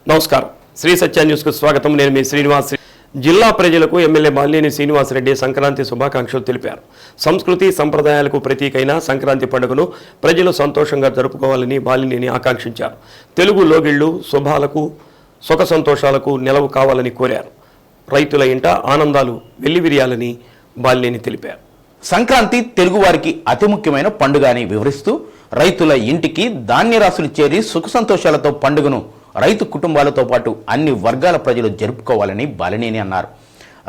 నమస్కారం శ్రీ సత్య న్యూస్ కు స్వాగతం నేను మీ శ్రీనివాస్ జిల్లా ప్రజలకు ఎమ్మెల్యే బాలినేని శ్రీనివాసరెడ్డి సంక్రాంతి శుభాకాంక్షలు తెలిపారు సంస్కృతి సంప్రదాయాలకు ప్రతీకైన సంక్రాంతి పండుగను ప్రజలు సంతోషంగా జరుపుకోవాలని బాలినేని ఆకాంక్షించారు తెలుగు లోగిళ్లు శుభాలకు సుఖ సంతోషాలకు నిలవు కావాలని కోరారు రైతుల ఇంట ఆనందాలు వెల్లివిరియాలని బాలినేని తెలిపారు సంక్రాంతి తెలుగువారికి అతి ముఖ్యమైన పండుగ అని వివరిస్తూ రైతుల ఇంటికి ధాన్యరాశులు చేరి సుఖ సంతోషాలతో పండుగను రైతు కుటుంబాలతో పాటు అన్ని వర్గాల ప్రజలు జరుపుకోవాలని బాలినేని అన్నారు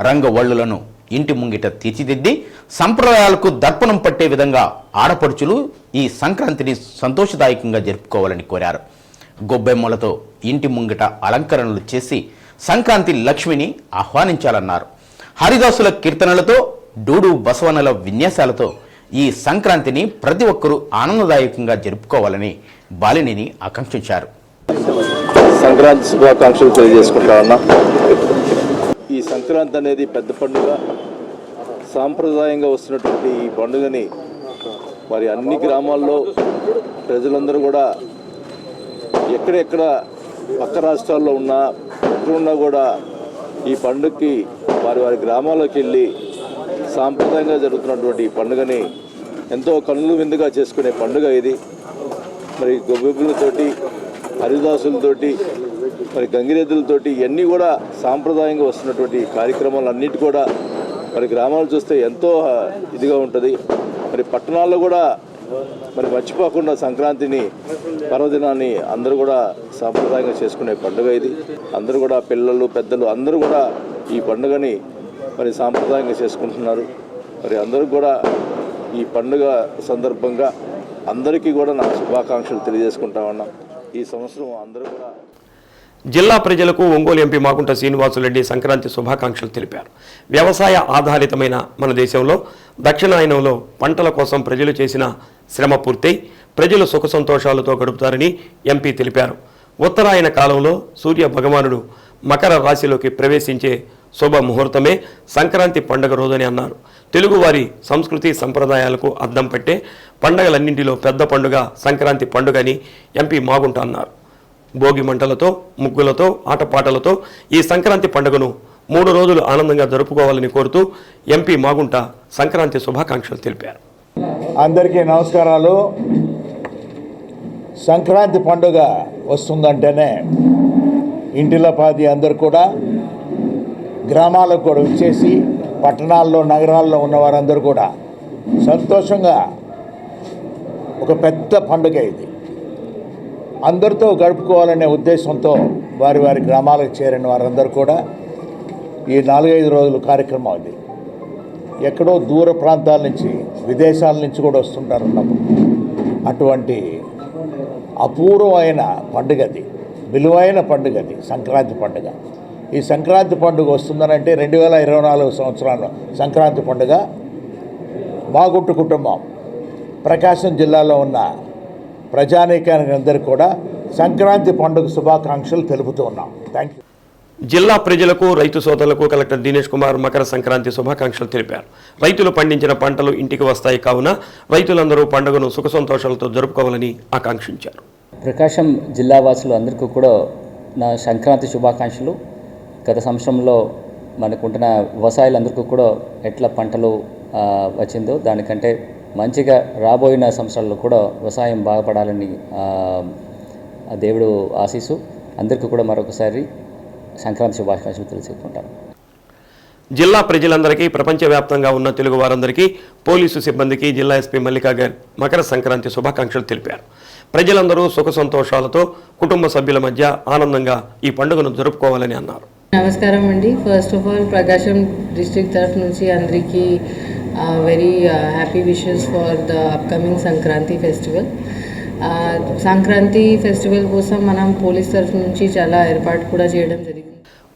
రంగవల్లులను ఇంటి ముంగిట తీర్చిదిద్ది సంప్రదాయాలకు దర్పణం పట్టే విధంగా ఆడపడుచులు ఈ సంక్రాంతిని సంతోషదాయకంగా జరుపుకోవాలని కోరారు గొబ్బెమ్మలతో ఇంటి ముంగిట అలంకరణలు చేసి సంక్రాంతి లక్ష్మిని ఆహ్వానించాలన్నారు హరిదాసుల కీర్తనలతో డూడు బసవనల విన్యాసాలతో ఈ సంక్రాంతిని ప్రతి ఒక్కరూ ఆనందదాయకంగా జరుపుకోవాలని బాలినేని ఆకాంక్షించారు. సంక్రాంతి శుభాకాంక్షలు తెలియజేసుకుంటా ఉన్నా. ఈ సంక్రాంతి అనేది పెద్ద పండుగ, సాంప్రదాయంగా వస్తున్నటువంటి ఈ పండుగని మరి అన్ని గ్రామాల్లో ప్రజలందరూ కూడా ఎక్కడెక్కడ పక్క రాష్ట్రాల్లో ఉన్నా ఎక్కడున్నా కూడా ఈ పండుగకి వారి వారి గ్రామాల్లోకి వెళ్ళి సాంప్రదాయంగా జరుగుతున్నటువంటి ఈ పండుగని ఎంతో కన్నుల విందుగా చేసుకునే పండుగ ఇది. మరి గొబ్బెమ్మలతోటి హరిదాసులతోటి మరి గంగిరెద్దులతోటి ఇవన్నీ కూడా సాంప్రదాయంగా వస్తున్నటువంటి కార్యక్రమాలన్నిటి కూడా మరి గ్రామాలు చూస్తే ఎంతో ఇదిగా ఉంటుంది. మరి పట్టణాల్లో కూడా మరి మర్చిపోకుండా సంక్రాంతిని పర్వదినాన్ని అందరూ కూడా సాంప్రదాయంగా చేసుకునే పండుగ ఇది. అందరూ కూడా పిల్లలు పెద్దలు అందరూ కూడా ఈ పండుగని మరి సాంప్రదాయంగా చేసుకుంటున్నారు. మరి అందరూ కూడా ఈ పండుగ సందర్భంగా అందరికీ కూడా నా శుభాకాంక్షలు తెలియజేసుకుంటా ఉన్నాం. ఈ సంవత్సరం అందరూ కూడా జిల్లా ప్రజలకు ఒంగోలు ఎంపీ మాగుంట శ్రీనివాసరెడ్డి సంక్రాంతి శుభాకాంక్షలు తెలిపారు. వ్యవసాయ ఆధారితమైన మన దేశంలో దక్షిణాయనంలో పంటల కోసం ప్రజలు చేసిన శ్రమ పూర్తయి ప్రజలు సుఖ సంతోషాలతో గడుపుతారని ఎంపీ తెలిపారు. ఉత్తరాయణ కాలంలో సూర్య భగవానుడు మకర రాశిలోకి ప్రవేశించే శుభ ముహూర్తమే సంక్రాంతి పండుగ రోజని అన్నారు. తెలుగువారి సంస్కృతి సంప్రదాయాలకు అద్దం పట్టే పండుగలన్నింటిలో పెద్ద పండుగ సంక్రాంతి పండుగ అని ఎంపీ మాగుంట అన్నారు. భోగి మంటలతో ముగ్గులతో ఆటపాటలతో ఈ సంక్రాంతి పండుగను 3 రోజులు ఆనందంగా జరుపుకోవాలని కోరుతూ ఎంపీ మాగుంట సంక్రాంతి శుభాకాంక్షలు తెలిపారు. అందరికీ నమస్కారాలు. సంక్రాంతి పండుగ వస్తుందంటేనే ఇంటిలో పాది అందరు కూడా గ్రామాలకు కూడా వచ్చేసి పట్టణాల్లో నగరాల్లో ఉన్న వారందరూ కూడా సంతోషంగా ఒక పెద్ద పండుగ ఇది అందరితో గడుపుకోవాలనే ఉద్దేశంతో వారి వారి గ్రామాలకు చేరిన వారందరూ కూడా ఈ 4-5 రోజుల కార్యక్రమం ఇది. ఎక్కడో దూర ప్రాంతాల నుంచి విదేశాల నుంచి కూడా వస్తుంటారు ఉన్నప్పుడు అటువంటి అపూర్వమైన పండుగది, విలువైన పండుగది సంక్రాంతి పండుగ. ఈ సంక్రాంతి పండుగ వస్తుందనంటే 2024 సంవత్సరాల సంక్రాంతి పండుగ మాగుంట కుటుంబం ప్రకాశం జిల్లాలో ఉన్న ప్రజానీకానికి అందరికీ కూడా సంక్రాంతి పండుగ శుభాకాంక్షలు తెలుపుతూ ఉన్నాం. Thank you. జిల్లా ప్రజలకు రైతు సోదరులకు కలెక్టర్ దినేష్ కుమార్ మకర సంక్రాంతి శుభాకాంక్షలు తెలిపారు. రైతులు పండించిన పంటలు ఇంటికి వస్తాయి కావున రైతులందరూ పండుగను సుఖ సంతోషాలతో జరుపుకోవాలని ఆకాంక్షించారు. ప్రకాశం జిల్లా వాసులు అందరికీ కూడా నా సంక్రాంతి శుభాకాంక్షలు. గత సంవత్సరంలో మనకుంటున్న వ్యవసాయాలందరికీ కూడా ఎట్లా పంటలు వచ్చిందో దానికంటే మంచిగా రాబోయిన సంవత్సరాల్లో కూడా వ్యవసాయం బాగుపడాలని దేవుడు ఆశీస్సు. అందరికీ కూడా మరొకసారి సంక్రాంతి శుభాకాంక్షలు తెలుసుకుంటాను. జిల్లా ప్రజలందరికీ ప్రపంచవ్యాప్తంగా ఉన్న తెలుగు వారందరికీ పోలీసు సిబ్బందికి జిల్లా ఎస్పీ మల్లికా గారు మకర సంక్రాంతి శుభాకాంక్షలు తెలిపారు. ప్రజలందరూ సుఖ సంతోషాలతో కుటుంబ సభ్యుల మధ్య ఆనందంగా ఈ పండుగను జరుపుకోవాలని అన్నారు. నమస్కారం అండి. First of all Prakasam district తరఫు నుంచి అందరికీ very happy wishes for the upcoming Sankranti festival. Sankranti festival కోసం మనం పోలీస్ తరఫు నుంచి చాలా ఏర్పాటు కూడా చేయడం జరిగింది.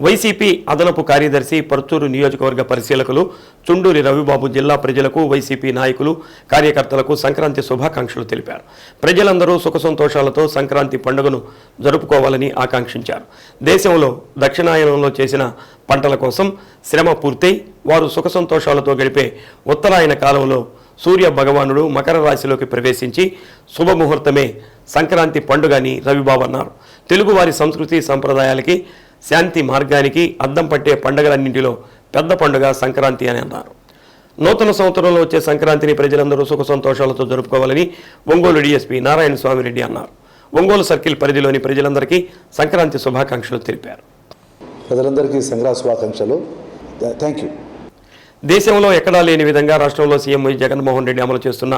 వైసీపీ అదనపు కార్యదర్శి పర్చూరు నియోజకవర్గ పరిశీలకులు చుండూరి రవిబాబు జిల్లా ప్రజలకు వైసీపీ నాయకులు కార్యకర్తలకు సంక్రాంతి శుభాకాంక్షలు తెలిపారు. ప్రజలందరూ సుఖ సంతోషాలతో సంక్రాంతి పండుగను జరుపుకోవాలని ఆకాంక్షించారు. దేశంలో దక్షిణాయనంలో చేసిన పంటల కోసం శ్రమ పూర్తయి వారు సుఖ సంతోషాలతో గడిపే ఉత్తరాయణ కాలంలో సూర్య భగవానుడు మకర రాశిలోకి ప్రవేశించి శుభముహూర్తమే సంక్రాంతి పండుగ అని రవిబాబు అన్నారు. తెలుగువారి సంస్కృతి సంప్రదాయాలకి శాంతి మార్గానికి అద్దం పట్టే పండుగలన్నింటిలో పెద్ద పండుగ సంక్రాంతి అని అన్నారు. నూతన సంవత్సరంలో వచ్చే సంక్రాంతిని ప్రజలందరూ సుఖ సంతోషాలతో జరుపుకోవాలని ఒంగోలు డీఎస్పీ నారాయణ స్వామిరెడ్డి అన్నారు. ఒంగోలు సర్కిల్ పరిధిలోని ప్రజలందరికీ సంక్రాంతి శుభాకాంక్షలు తెలిపారు. ప్రజలందరికీ సంక్రాంతి శుభాకాంక్షలు. Thank you. దేశంలో ఎక్కడా లేని విధంగా రాష్ట్రంలో సీఎం వై జగన్మోహన్ రెడ్డి అమలు చేస్తున్న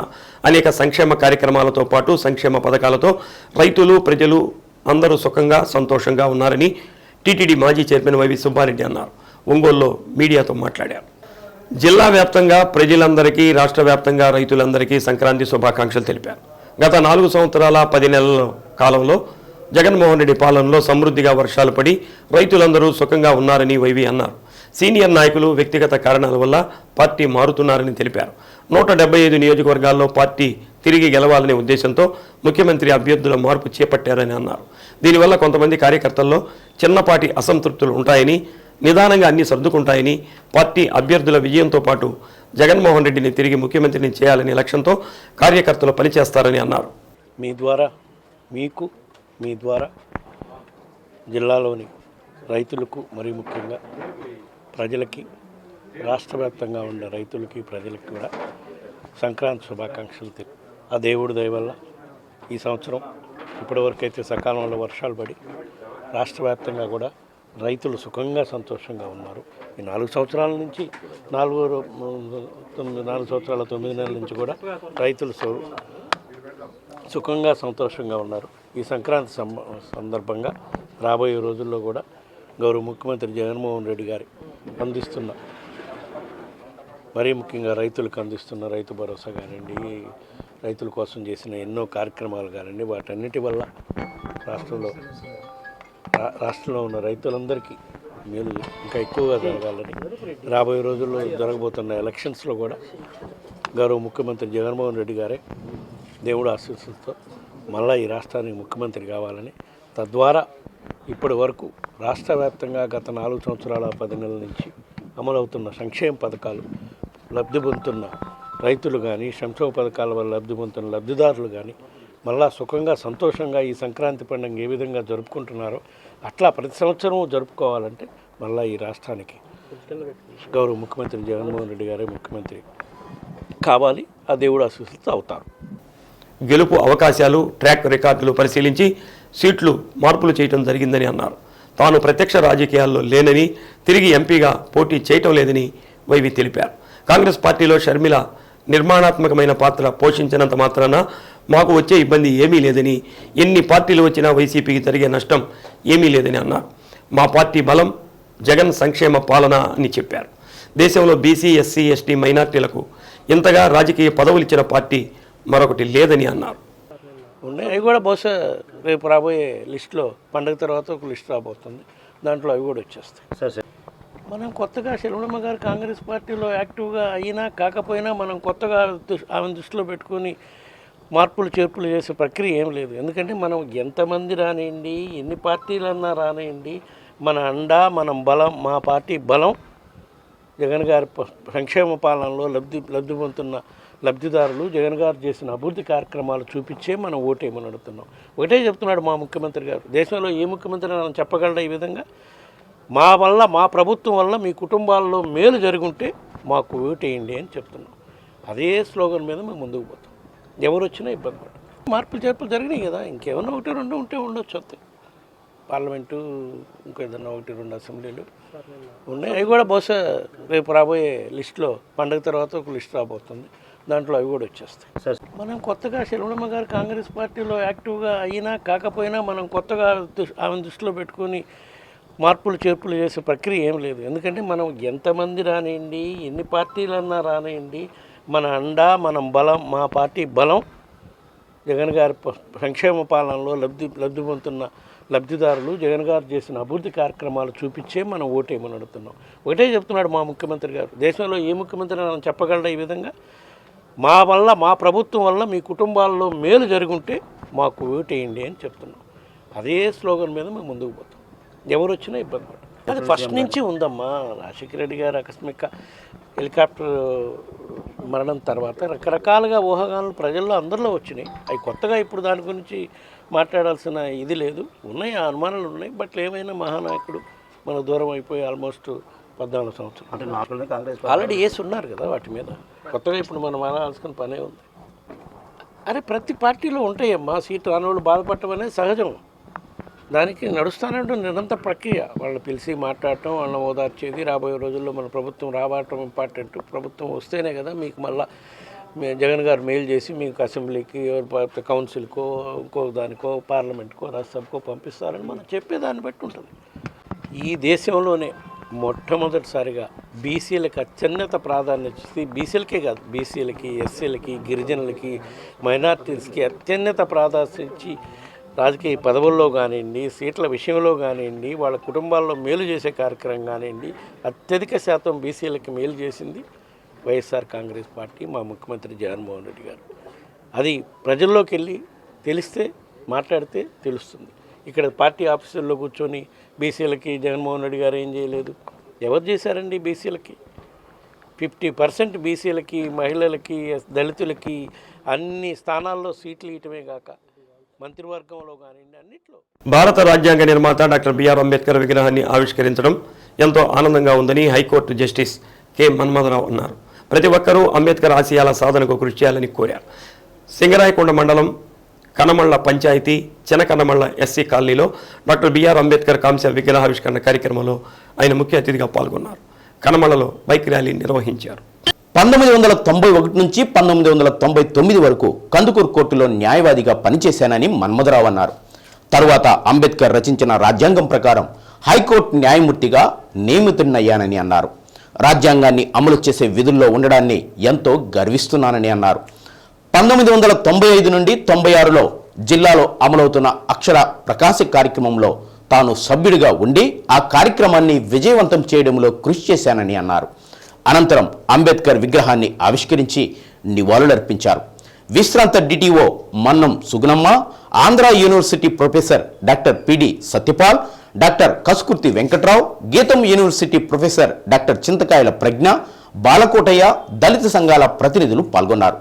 అనేక సంక్షేమ కార్యక్రమాలతో పాటు సంక్షేమ పథకాలతో రైతులు ప్రజలు అందరూ సుఖంగా సంతోషంగా ఉన్నారని టీటీడీ మాజీ చైర్మన్ వైవి సుబ్బారెడ్డి అన్నారు. ఒంగోలులో మీడియాతో మాట్లాడారు. జిల్లా వ్యాప్తంగా ప్రజలందరికీ రాష్ట్ర వ్యాప్తంగా రైతులందరికీ సంక్రాంతి శుభాకాంక్షలు తెలిపారు. గత 4 సంవత్సరాల 10 నెలల కాలంలో జగన్మోహన్ రెడ్డి పాలనలో సమృద్ధిగా వర్షాలు పడి రైతులందరూ సుఖంగా ఉన్నారని వైవి అన్నారు. సీనియర్ నాయకులు వ్యక్తిగత కారణాల వల్ల పార్టీ మారుతున్నారని తెలిపారు. 175 నియోజకవర్గాల్లో పార్టీ తిరిగి గెలవాలనే ఉద్దేశంతో ముఖ్యమంత్రి అభ్యర్థుల మార్పు చేపట్టారని అన్నారు. దీనివల్ల కొంతమంది కార్యకర్తల్లో చిన్నపాటి అసంతృప్తులు ఉంటాయని, నిదానంగా అన్ని సర్దుకుంటాయని, పార్టీ అభ్యర్థుల విజయంతో పాటు జగన్మోహన్ రెడ్డిని తిరిగి ముఖ్యమంత్రిని చేయాలనే లక్ష్యంతో కార్యకర్తలు పనిచేస్తారని అన్నారు. మీ ద్వారా మీ ద్వారా జిల్లాలోని రైతులకు మరి ముఖ్యంగా ప్రజలకి, రాష్ట్ర వ్యాప్తంగా ఉన్న రైతులకి ప్రజలకి కూడా సంక్రాంతి శుభాకాంక్షలు ఆ దేవుడి దయ వల్ల ఈ సంవత్సరం ఇప్పటివరకైతే సకాలంలో వర్షాలు పడి రాష్ట్ర వ్యాప్తంగా కూడా రైతులు సుఖంగా సంతోషంగా ఉన్నారు. ఈ 4 సంవత్సరాల నుంచి 4 సంవత్సరాల 9 నెలల నుంచి కూడా రైతులు సుఖంగా సంతోషంగా ఉన్నారు. ఈ సంక్రాంతి సందర్భంగా రాబోయే రోజుల్లో కూడా గౌరవ ముఖ్యమంత్రి జగన్మోహన్ రెడ్డి గారి అందిస్తున్న, మరీ ముఖ్యంగా రైతులకు అందిస్తున్న రైతు భరోసా కానివ్వండి, రైతుల కోసం చేసిన ఎన్నో కార్యక్రమాలు కానివ్వండి, వాటన్నిటి వల్ల రాష్ట్రంలో ఉన్న రైతులందరికీ మేలు ఇంకా ఎక్కువగా జరగాలని, రాబోయే రోజుల్లో జరగబోతున్న ఎలక్షన్స్లో కూడా గౌరవ ముఖ్యమంత్రి జగన్మోహన్ రెడ్డి గారే దేవుడు ఆశీస్సులతో మళ్ళీ ఈ రాష్ట్రానికి ముఖ్యమంత్రి కావాలని, తద్వారా ఇప్పటి వరకు రాష్ట్ర వ్యాప్తంగా గత 4 సంవత్సరాల 10 నెలల నుంచి అమలవుతున్న సంక్షేమ పథకాలు లబ్ధి పొందుతున్న రైతులు కానీ, సంక్షేమ పథకాల వల్ల లబ్ధి పొందుతున్న లబ్ధిదారులు కానీ మళ్ళా సుఖంగా సంతోషంగా ఈ సంక్రాంతి పండుగ ఏ విధంగా జరుపుకుంటున్నారో అట్లా ప్రతి సంవత్సరం జరుపుకోవాలంటే మళ్ళీ ఈ రాష్ట్రానికి గౌరవ ముఖ్యమంత్రి జగన్మోహన్ రెడ్డి గారే ముఖ్యమంత్రి కావాలి. ఆ దేవుడు ఆశీస్సులతో అవుతారు. గెలుపు అవకాశాలు, ట్రాక్ రికార్డులు పరిశీలించి సీట్లు మార్పులు చేయడం జరిగిందని అన్నారు. తాను ప్రత్యక్ష రాజకీయాల్లో లేనని, తిరిగి ఎంపీగా పోటీ చేయటం లేదని వైవి తెలిపారు. కాంగ్రెస్ పార్టీలో షర్మిల నిర్మాణాత్మకమైన పాత్ర పోషించినంత మాత్రాన మాకు వచ్చే ఇబ్బంది ఏమీ లేదని, ఎన్ని పార్టీలు వచ్చినా వైసీపీకి జరిగే నష్టం ఏమీ లేదని అన్నారు. మా పార్టీ బలం జగన్ సంక్షేమ పాలన అని చెప్పారు. దేశంలో బీసీ, ఎస్సీ, ఎస్టీ, మైనార్టీలకు ఇంతగా రాజకీయ పదవులు ఇచ్చిన పార్టీ మరొకటి లేదని అన్నారు. ఉన్నాయి, అవి కూడా బహుశా రేపు రాబోయే లిస్టులో పండుగ తర్వాత ఒక లిస్ట్ రాబోతుంది, దాంట్లో అవి కూడా వచ్చేస్తాయి. మనం కొత్తగా శర్మిలమ్మ గారు కాంగ్రెస్ పార్టీలో యాక్టివ్గా అయినా కాకపోయినా మనం కొత్తగా ఆమె దృష్టిలో పెట్టుకుని మార్పులు చేర్పులు చేసే ప్రక్రియ ఏం లేదు. ఎందుకంటే మనం ఎంతమంది రానివ్వండి, ఎన్ని పార్టీలన్నా రానివ్వండి, మన అండా, మనం బలం, మా పార్టీ బలం జగన్ గారి సంక్షేమ పాలనలో లబ్ధి పొందుతున్న లబ్ధిదారులు, జగన్ గారు చేసిన అభివృద్ధి కార్యక్రమాలు చూపించే మనం ఓటేమని అడుగుతున్నాం. ఒకటే చెప్తున్నాడు మా ముఖ్యమంత్రి గారు, దేశంలో ఏ ముఖ్యమంత్రి మనం చెప్పగలడా ఈ విధంగా, మా వల్ల, మా ప్రభుత్వం వల్ల మీ కుటుంబాల్లో మేలు జరుగుంటే మాకు ఓటేయండి అని చెప్తున్నాం. అదే స్లోగన్ మీద మేము ముందుకు పోతాం. ఎవరు వచ్చినా ఇబ్బంది పడతాం. మార్పులు చేర్పులు జరిగినాయి కదా, ఇంకేమన్నా 1-2 ఉంటే ఉండొచ్చు. వస్తాయి పార్లమెంటు, ఇంకా ఏదన్నా 1-2 అసెంబ్లీలు ఉన్నాయి, అవి కూడా బహుశా రేపు రాబోయే లిస్టులో పండుగ తర్వాత ఒక లిస్ట్ రాబోతుంది, దాంట్లో అవి కూడా వచ్చేస్తాయి. మనం కొత్తగా శర్మిలమ్మ గారు కాంగ్రెస్ పార్టీలో యాక్టివ్గా అయినా కాకపోయినా మనం కొత్తగా ఆమె దృష్టిలో పెట్టుకుని మార్పులు చేర్పులు చేసే ప్రక్రియ ఏం లేదు. ఎందుకంటే మనం ఎంతమంది రానివ్వండి, ఎన్ని పార్టీలన్నా రానివ్వండి, మన అండా, మనం బలం, మా పార్టీ బలం జగన్ గారి సంక్షేమ పాలనలో లబ్ధి పొందుతున్న లబ్ధిదారులు, జగన్ గారు చేసిన అభివృద్ధి కార్యక్రమాలు చూపించే మనం ఓటేమని అడుగుతున్నాం. ఒకటే చెప్తున్నాడు మా ముఖ్యమంత్రి గారు, దేశంలో ఏ ముఖ్యమంత్రి మనం చెప్పగలడా ఈ విధంగా, మా వల్ల, మా ప్రభుత్వం వల్ల మీ కుటుంబాల్లో మేలు జరుగుంటే మాకు ఓటేయండి అని చెప్తున్నాం. అదే స్లోగన్ మీద మేము ముందుకు పోతాం. ఎవరు వచ్చినా ఇబ్బంది పడతాం. అది ఫస్ట్ నుంచి ఉందమ్మా. రాజశేఖర రెడ్డి గారు ఆకస్మిక హెలికాప్టర్ మరణం తర్వాత రకరకాలుగా ఊహాగానాలు ప్రజల్లో అందరిలో వచ్చినాయి. అవి కొత్తగా ఇప్పుడు దాని గురించి మాట్లాడాల్సిన ఇది లేదు. ఉన్నాయి, ఆ అనుమానాలు ఉన్నాయి. బట్ ఏమైనా మహానాయకుడు మన దూరం అయిపోయి ఆల్మోస్ట్ 14 సంవత్సరాలు అంటే కాంగ్రెస్ ఆల్రెడీ వేసి ఉన్నారు కదా వాటి మీద. కొత్తగా ఇప్పుడు మనం మానాల్సిన పనే ఉంది. అరే ప్రతి పార్టీలో ఉంటాయమ్మా, సీటు రానివాళ్ళు బాధపడటం అనేది సహజం. దానికి నడుస్తూనే ఉంటుంది నిరంతర ప్రక్రియ. వాళ్ళని పిలిచి మాట్లాడటం, వాళ్ళని ఓదార్చేది. రాబోయే రోజుల్లో మన ప్రభుత్వం రావటం ఇంపార్టెంట్. ప్రభుత్వం వస్తేనే కదా మీకు మళ్ళీ జగన్ గారు మెయిల్ చేసి మీకు అసెంబ్లీకి, కౌన్సిల్కో, ఇంకో దానికో, పార్లమెంట్కో, రాజ్యసభకో పంపిస్తారని మనం చెప్పేదాన్ని బట్టి ఉంటుంది. ఈ దేశంలోనే మొట్టమొదటిసారిగా బీసీలకు అత్యున్నత ప్రాధాన్యత ఇచ్చి, బీసీలకే కాదు, బీసీలకి, ఎస్సీలకి, గిరిజనులకి, మైనార్టీస్కి అత్యున్నత ప్రాధాన్యత ఇచ్చి రాజకీయ పదవుల్లో కానివ్వండి, సీట్ల విషయంలో కానివ్వండి, వాళ్ళ కుటుంబాల్లో మేలు చేసే కార్యక్రమం కానివ్వండి, అత్యధిక శాతం బీసీలకి మేలు చేసింది వైఎస్ఆర్ కాంగ్రెస్ పార్టీ, మా ముఖ్యమంత్రి జగన్మోహన్ రెడ్డి గారు. అది ప్రజల్లోకి వెళ్ళి తెలిస్తే, మాట్లాడితే తెలుస్తుంది. ఇక్కడ పార్టీ ఆఫీసుల్లో కూర్చొని బీసీలకి జగన్మోహన్ రెడ్డి గారు ఏం చేయలేదు. ఎవరు చేశారండి బీసీలకి? 50% బీసీలకి, మహిళలకి, దళితులకి అన్ని స్థానాల్లో సీట్లు ఇవ్వటమే కాక మంత్రివర్గంలో కానివ్వండి అన్నిట్లో. భారత రాజ్యాంగ నిర్మాత డాక్టర్ బిఆర్ అంబేద్కర్ విగ్రహాన్ని ఆవిష్కరించడం ఎంతో ఆనందంగా ఉందని హైకోర్టు జస్టిస్ కె మన్మథరావు అన్నారు. ప్రతి ఒక్కరూ అంబేద్కర్ ఆశయాల సాధనకు కృషి చేయాలని కోరారు. సింగరాయకొండ మండలం కనమళ్ళ పంచాయతీ చినకనమళ్ళ ఎస్సీ కాలనీలో డాక్టర్ బిఆర్ అంబేద్కర్ కాంస్య విగ్రహావిష్కరణ కార్యక్రమంలో ఆయన ముఖ్య అతిథిగా పాల్గొన్నారు. కనమళ్ళలో బైక్ ర్యాలీ నిర్వహించారు. 1991 నుంచి 1999 వరకు కందుకూరు కోర్టులో న్యాయవాదిగా పనిచేశానని మన్మథరావు అన్నారు. తరువాత అంబేద్కర్ రచించిన రాజ్యాంగం ప్రకారం హైకోర్టు న్యాయమూర్తిగా నియమితున్నయ్యానని అన్నారు. రాజ్యాంగాన్ని అమలు చేసే విధుల్లో ఉండడాన్ని ఎంతో గర్విస్తున్నానని అన్నారు. 1995 నుండి 96లో జిల్లాలో అమలవుతున్న అక్షర ప్రకాశ కార్యక్రమంలో తాను సభ్యుడిగా ఉండి ఆ కార్యక్రమాన్ని విజయవంతం చేయడంలో కృషి చేశానని అన్నారు. అనంతరం అంబేద్కర్ విగ్రహాన్ని ఆవిష్కరించి నివాళులర్పించారు. విశ్రాంత DTO Mannam Sugunamma, Andhra university professor doctor PD Satyapal, doctor Kasukurthi Venkatrao, Gitam university professor doctor Chintakayala Pragna, Balakotaiah, దళిత సంఘాల ప్రతినిధులు పాల్గొన్నారు.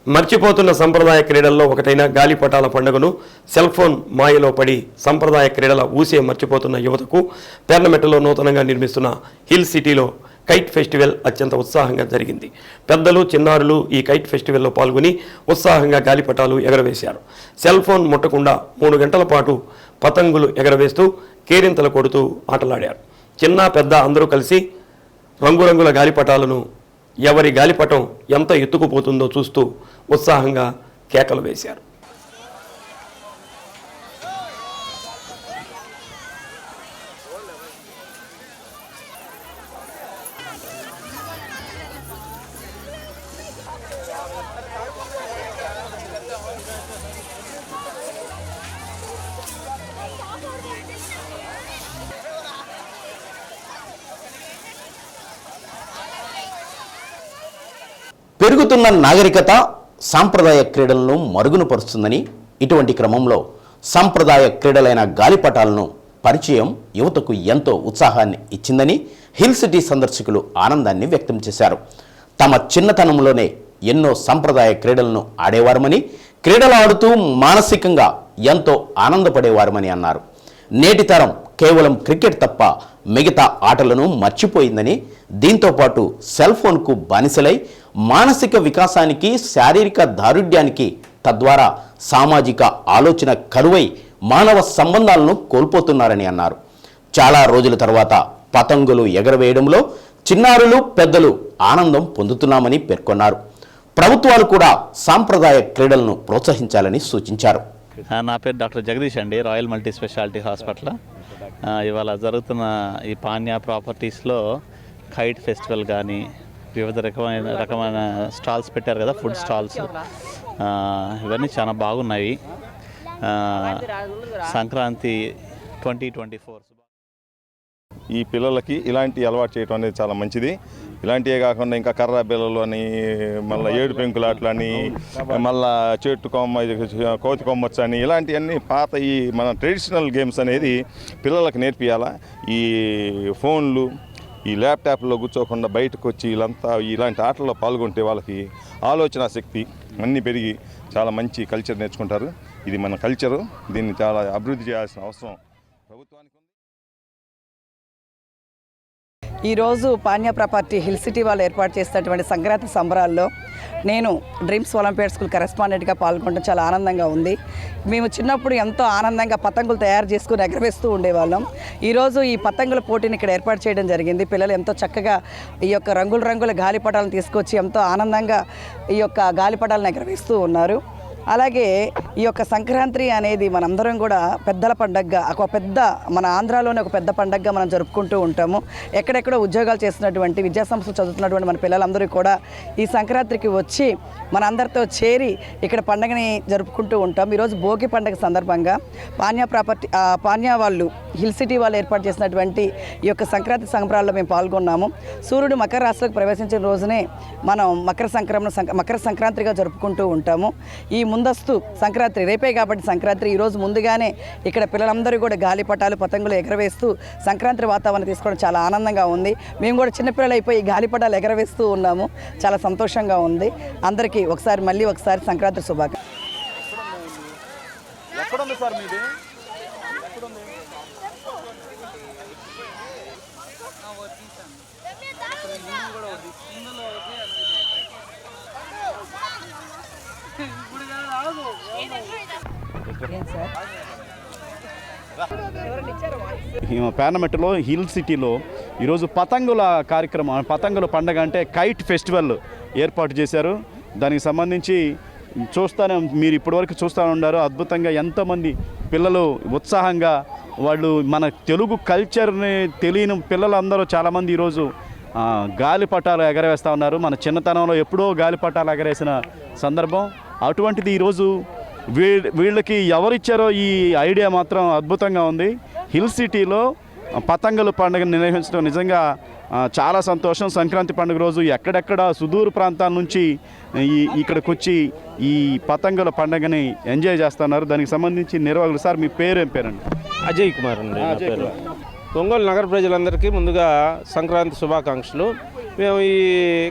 మర్చిపోతున్న సంప్రదాయ క్రీడల్లో ఒకటైన గాలిపటాల పండుగను సెల్ ఫోన్ మాయలో పడి సంప్రదాయ క్రీడల ఊసే మర్చిపోతున్న యువతకు పెర్నమెట్టలో నూతనంగా నిర్మిస్తున్న హిల్ సిటీలో కైట్ ఫెస్టివల్ అత్యంత ఉత్సాహంగా జరిగింది. పెద్దలు చిన్నారులు ఈ కైట్ ఫెస్టివల్లో పాల్గొని ఉత్సాహంగా గాలిపటాలు ఎగరవేశారు. సెల్ ఫోన్ ముట్టకుండా 3 గంటల పాటు పతంగులు ఎగరవేస్తూ కేరింతలు కొడుతూ ఆటలాడారు. చిన్న పెద్ద అందరూ కలిసి రంగురంగుల గాలిపటాలను ఎవరి గాలిపటం ఎంత ఎత్తుకుపోతుందో చూస్తూ ఉత్సాహంగా కేకలు వేశారు. పెరుగుతున్న నాగరికత సాంప్రదాయ క్రీడలను మరుగున పరుస్తుందని, ఇటువంటి క్రమంలో సాంప్రదాయ క్రీడలైన గాలిపటాలను పరిచయం యువతకు ఎంతో ఉత్సాహాన్ని ఇచ్చిందని హిల్ సిటీ సందర్శకులు ఆనందాన్ని వ్యక్తం చేశారు. తమ చిన్నతనంలోనే ఎన్నో సంప్రదాయ క్రీడలను ఆడేవారమని, క్రీడలు ఆడుతూ మానసికంగా ఎంతో ఆనందపడేవారమని అన్నారు. నేటి తరం కేవలం క్రికెట్ తప్ప మిగతా ఆటలను మర్చిపోయిందని, దీంతోపాటు సెల్ ఫోన్కు బానిసలై మానసిక వికాసానికి, శారీరక దారుఢ్యానికి, తద్వారా సామాజిక ఆలోచన కరువై మానవ సంబంధాలను కోల్పోతున్నారని అన్నారు. చాలా రోజుల తర్వాత పతంగులు ఎగరవేయడంలో చిన్నారులు పెద్దలు ఆనందం పొందుతున్నామని పేర్కొన్నారు. ప్రభుత్వాలు కూడా సాంప్రదాయ క్రీడలను ప్రోత్సహించాలని సూచించారు. నా పేరు డాక్టర్ జగదీష్ అండి, రాయల్ మల్టీ స్పెషాలిటీ హాస్పిటల్. ఇవాళ జరుగుతున్న ఈ పాన్యా ప్రాపర్టీస్లో కైట్ ఫెస్టివల్ కానీ వివిధ రకమైన స్టాల్స్ పెట్టారు కదా, ఫుడ్ స్టాల్స్, ఇవన్నీ చాలా బాగున్నాయి. సంక్రాంతి 2024 ఈ పిల్లలకి ఇలాంటి అలవాటు చేయడం అనేది చాలా మంచిది. ఇలాంటివే కాకుండా ఇంకా కర్ర బిల్లలు అని, మళ్ళీ ఏడు పెంకులాట్లు అని, మళ్ళా చెట్టు కొమ్మ, కోతి కొమ్మచ్చు అని, ఇలాంటివన్నీ పాత ఈ మన ట్రెడిషనల్ గేమ్స్ అనేది పిల్లలకు నేర్పియాలా. ఈ ఫోన్లు, ఈ ల్యాప్టాప్లో కూర్చోకుండా బయటకు వచ్చి వీళ్ళంతా ఇలాంటి ఆటల్లో పాల్గొంటే వాళ్ళకి ఆలోచన శక్తి అన్నీ పెరిగి చాలా మంచి కల్చర్ నేర్చుకుంటారు. ఇది మన కల్చరు, దీన్ని చాలా అభివృద్ధి చేయాల్సిన అవసరం ప్రభుత్వానికి. ఈరోజు పాన్యా ప్రాపర్టీ హిల్ సిటీ వాళ్ళు ఏర్పాటు చేసినటువంటి సంక్రాంతి సంబరాల్లో నేను డ్రీమ్స్ ఒలింపియాడ్ స్కూల్ కరెస్పాండెంట్గా పాల్గొనడం చాలా ఆనందంగా ఉంది. మేము చిన్నప్పుడు ఎంతో ఆనందంగా పతంగులు తయారు చేసుకుని ఎగరవేస్తూ ఉండేవాళ్ళం. ఈరోజు ఈ పతంగుల పోటీని ఇక్కడ ఏర్పాటు చేయడం జరిగింది. పిల్లలు ఎంతో చక్కగా ఈ యొక్క రంగుల గాలిపటాలను తీసుకొచ్చి ఎంతో ఆనందంగా ఈ యొక్క గాలిపటాలను ఎగరవేస్తూ ఉన్నారు. అలాగే ఈ యొక్క సంక్రాంతి అనేది మనందరం కూడా పెద్దల పండగగా, ఒక పెద్ద మన ఆంధ్రాలోనే ఒక పెద్ద పండగగా మనం జరుపుకుంటూ ఉంటాము. ఎక్కడెక్కడో ఉద్యోగాలు చేస్తున్నటువంటి, విద్యాసంస్థలు చదువుతున్నటువంటి మన పిల్లలందరూ కూడా ఈ సంక్రాంతికి వచ్చి మన అందరితో చేరి ఇక్కడ పండుగని జరుపుకుంటూ ఉంటాం. ఈరోజు భోగి పండుగ సందర్భంగా పాన్యా వాళ్ళు హిల్ సిటీ వాళ్ళు ఏర్పాటు చేసినటువంటి ఈ యొక్క సంక్రాంతి సంబరాల్లో మేము పాల్గొన్నాము. సూర్యుడు మకర రాశిలోకి ప్రవేశించిన రోజునే మనం మకర సంక్రాంతిగా జరుపుకుంటూ ఉంటాము. ఈ ముందస్తు సంక్రాంతి రేపే కాబట్టి సంక్రాంతి ఈరోజు ముందుగానే ఇక్కడ పిల్లలందరూ కూడా గాలిపటాలు, పతంగులు ఎగరవేస్తూ సంక్రాంతి వాతావరణం తీసుకోవడం చాలా ఆనందంగా ఉంది. మేము కూడా చిన్నపిల్లలు అయిపోయి గాలిపటాలు ఎగరవేస్తూ ఉన్నాము. చాలా సంతోషంగా ఉంది. అందరికీ మళ్ళీ ఒకసారి సంక్రాంతి శుభాకాంక్షలు. పేర్నమెట్టలో హిల్ సిటీలో ఈరోజు పతంగుల కార్యక్రమం, పతంగుల పండగ అంటే కైట్ ఫెస్టివల్ ఏర్పాటు చేశారు. దానికి సంబంధించి మీరు ఇప్పటివరకు చూస్తూ ఉన్నారు. అద్భుతంగా ఎంతోమంది పిల్లలు ఉత్సాహంగా వాళ్ళు మన తెలుగు కల్చర్ని తెలియని పిల్లలందరూ చాలామంది ఈరోజు గాలిపటాలు ఎగరవేస్తూ ఉన్నారు. మన చిన్నతనంలో ఎప్పుడో గాలిపటాలు ఎగరేసిన సందర్భం. అటువంటిది ఈరోజు వీళ్ళకి ఎవరిచ్చారో ఈ ఐడియా మాత్రం అద్భుతంగా ఉంది. హిల్ సిటీలో పతంగుల పండుగను నిర్వహించడం నిజంగా చాలా సంతోషం. సంక్రాంతి పండుగ రోజు ఎక్కడెక్కడ సుదూర ప్రాంతాల నుంచి ఇక్కడికి వచ్చి ఈ పతంగుల పండుగని ఎంజాయ్ చేస్తున్నారు. దానికి సంబంధించి నిర్వాహకులు, సార్ మీ పేరు ఏం పేరండి? అజయ్ కుమార్ అండి నా పేరు. ఒంగోలు నగర ప్రజలందరికీ ముందుగా సంక్రాంతి శుభాకాంక్షలు. మేము ఈ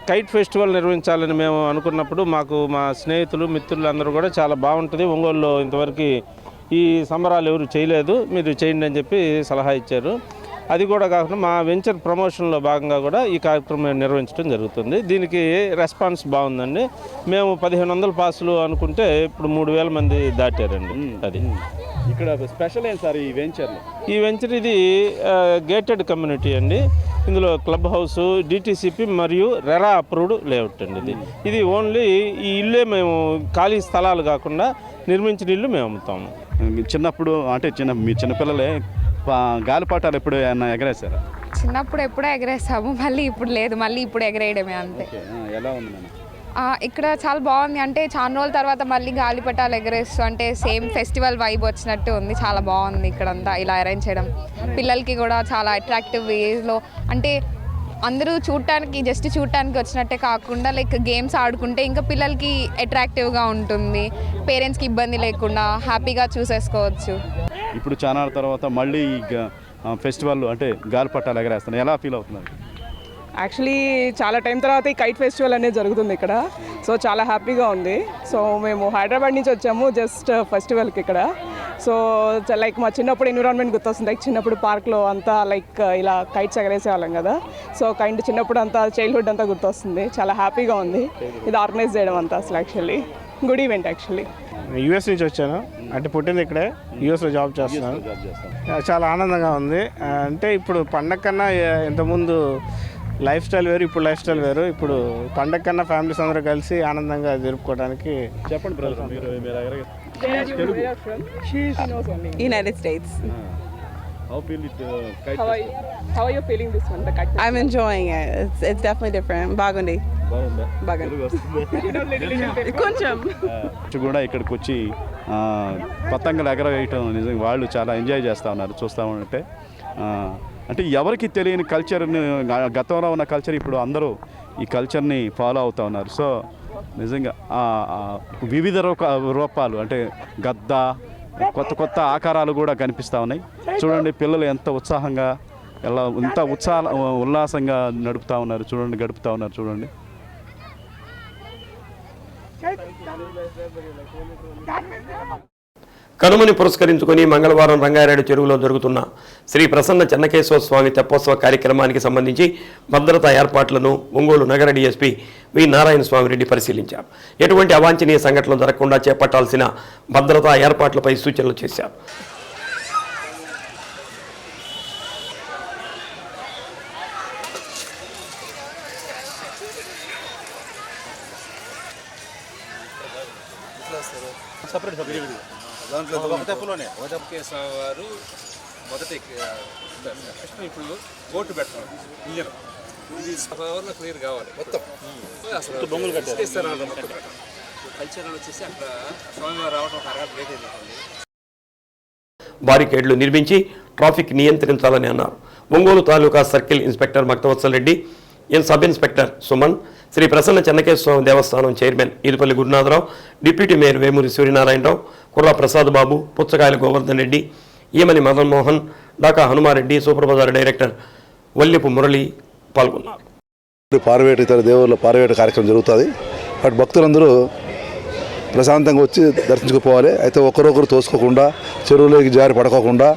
కైట్ ఫెస్టివల్ నిర్వహించాలని మేము అనుకున్నప్పుడు మాకు మా స్నేహితులు, మిత్రులు అందరూ కూడా చాలా బాగుంటుంది, ఒంగోలులో ఇంతవరకు ఈ సంబరాలు ఎవరు చేయలేదు, మీరు చేయండి అని చెప్పి సలహా ఇచ్చారు. అది కూడా కాకుండా మా వెంచర్ ప్రమోషన్లో భాగంగా కూడా ఈ కార్యక్రమం నిర్వహించడం జరుగుతుంది. దీనికి రెస్పాన్స్ బాగుందండి. మేము 1500 పాసులు అనుకుంటే ఇప్పుడు 3000 మంది దాటారండి. అది ఇక్కడ స్పెషల్ ఏం సార్ ఈ వెంచర్లో? ఈ వెంచర్ ఇది గేటెడ్ కమ్యూనిటీ అండి. ఇందులో క్లబ్ హౌస్, డిటిసిపి మరియు రెరా అప్రూవ్డ్ లేఅవుట్ అండి. ఇది ఓన్లీ ఈ ఇల్లే మేము ఖాళీ స్థలాలు కాకుండా నిర్మించిన ఇల్లు మేము అమ్ముతాము. చిన్నప్పుడు అంటే మీ చిన్నపిల్లలే గాలిపటాలు ఎప్పుడు ఏమన్నా ఎగరేసారా? చిన్నప్పుడు ఎప్పుడో ఎగరేసాము, మళ్ళీ ఇప్పుడు లేదు, మళ్ళీ ఇప్పుడు ఎగరేయడమే అంతే. ఎలా ఉంది? ఇక్కడ చాలా బాగుంది. అంటే చాలా రోజుల తర్వాత మళ్ళీ గాలిపటాలు ఎగరేస్తూ అంటే సేమ్ ఫెస్టివల్ వైబ్ వచ్చినట్టు ఉంది. చాలా బాగుంది ఇక్కడంతా ఇలా అరేంజ్ చేయడం. పిల్లలకి కూడా చాలా అట్రాక్టివ్ వేలో, అంటే అందరూ జస్ట్ చూడటానికి వచ్చినట్టే కాకుండా లైక్ గేమ్స్ ఆడుకుంటే ఇంకా పిల్లలకి అట్రాక్టివ్గా ఉంటుంది. పేరెంట్స్కి ఇబ్బంది లేకుండా హ్యాపీగా చూసేసుకోవచ్చు. ఇప్పుడు చాలా తర్వాత మళ్ళీ ఫెస్టివల్ అంటే గాలిపటాలు ఎగరేస్తున్నాయి, ఎలా ఫీల్ అవుతున్నారు? యాక్చువల్లీ చాలా టైం తర్వాత ఈ కైట్ ఫెస్టివల్ అనేది జరుగుతుంది ఇక్కడ. సో చాలా హ్యాపీగా ఉంది. సో మేము హైదరాబాద్ నుంచి వచ్చాము జస్ట్ ఫెస్టివల్కి ఇక్కడ. సో లైక్ మా చిన్నప్పుడు ఎన్విరాన్మెంట్ గుర్తొస్తుంది. లైక్ చిన్నప్పుడు పార్క్లో అంతా లైక్ ఇలా కైట్స్ ఎగరేసేవాళ్ళం కదా. సో చిన్నప్పుడు అంతా చైల్డ్హుడ్ అంతా గుర్తొస్తుంది. చాలా హ్యాపీగా ఉంది ఇది ఆర్గనైజ్ చేయడం అంతా. అసలు actually good event actually. US నుంచి వచ్చాను, అంటే పుట్టింది ఇక్కడే, యూఎస్లో జాబ్ చేస్తున్నాను. చాలా ఆనందంగా ఉంది. అంటే ఇప్పుడు పండగ కన్నా ఇంతకుముందు లైఫ్ స్టైల్ వేరు, ఇప్పుడు లైఫ్ స్టైల్ వేరు. ఇప్పుడు పండగ కన్నా ఫ్యామిలీస్ అందరూ కలిసి ఆనందంగా జరుపుకోవడానికి. చెప్పండి బ్రదర్, మీరు United States. How feel it? How are you feeling this one? The kite. I'm enjoying it. It's definitely different. Bagundi. కొంచెం కూడా ఇక్కడికి వచ్చి పతంగులు ఎగరవేయటం నిజంగా వాళ్ళు చాలా ఎంజాయ్ చేస్తూ ఉన్నారు. చూస్తూ ఉంటే అంటే ఎవరికి తెలియని కల్చర్ని, గతంలో ఉన్న కల్చర్ ఇప్పుడు అందరూ ఈ కల్చర్ని ఫాలో అవుతూ ఉన్నారు. సో నిజంగా వివిధ రూపాలు అంటే గద్ద, కొత్త కొత్త ఆకారాలు కూడా కనిపిస్తూ ఉన్నాయి. చూడండి పిల్లలు ఎంత ఉత్సాహంగా, ఎంత ఉల్లాసంగా గడుపుతూ ఉన్నారు చూడండి. కనుమని పురస్కరించుకుని మంగళవారం రంగారెడ్డి చెరువులో జరుగుతున్న శ్రీ ప్రసన్న చెన్నకేశ్వర స్వామి తెప్పోత్సవ కార్యక్రమానికి సంబంధించి భద్రతా ఏర్పాట్లను ఒంగోలు నగర డీఎస్పీ వి నారాయణ స్వామి రెడ్డి పరిశీలించారు. ఎటువంటి అవాంఛనీయ సంఘటనలు జరగకుండా చేపట్టాల్సిన భద్రతా ఏర్పాట్లపై సూచనలు చేశారు. దాంట్లో ఒక తెప్పలోనే వారు మొదటి ఇప్పుడు బోటు పెడతాం. ఇంజన్ ఇది అవర్లో క్లియర్ కావాలి మొత్తం. అసలు బొంగులు కట్టారు కల్చర్ వచ్చేసి అక్కడ స్వామివారు రావడం ఒక అరగంట లేట్ అయింది. బారికేడ్లు నిర్మించి ట్రాఫిక్ నియంత్రించాలని అన్నారు. Ongole taluka circle inspector Makthavatsal Reddy, sub inspector Suman, Sri Prasanna Chennakeswara Swamy Devasthanam chairman Eedupalli Gurunatharao, deputy mayor Vemuri Suryanarayanarao, Kurra Prasad Babu, Puchakayala Govardhan Reddy, Eemani Madan Mohan, Daka Hanumareddy, super bazaar director Vallipu Murali పాల్గొన్నారు. పార్వేట ఇతర దేవుళ్ళ పార్వేట కార్యక్రమం జరుగుతుంది. అటు భక్తులందరూ ప్రశాంతంగా వచ్చి దర్శించుకుపోవాలి. అయితే ఒకరొకరు తోసుకోకుండా, చెరువులోకి జారి పడుకోకుండా,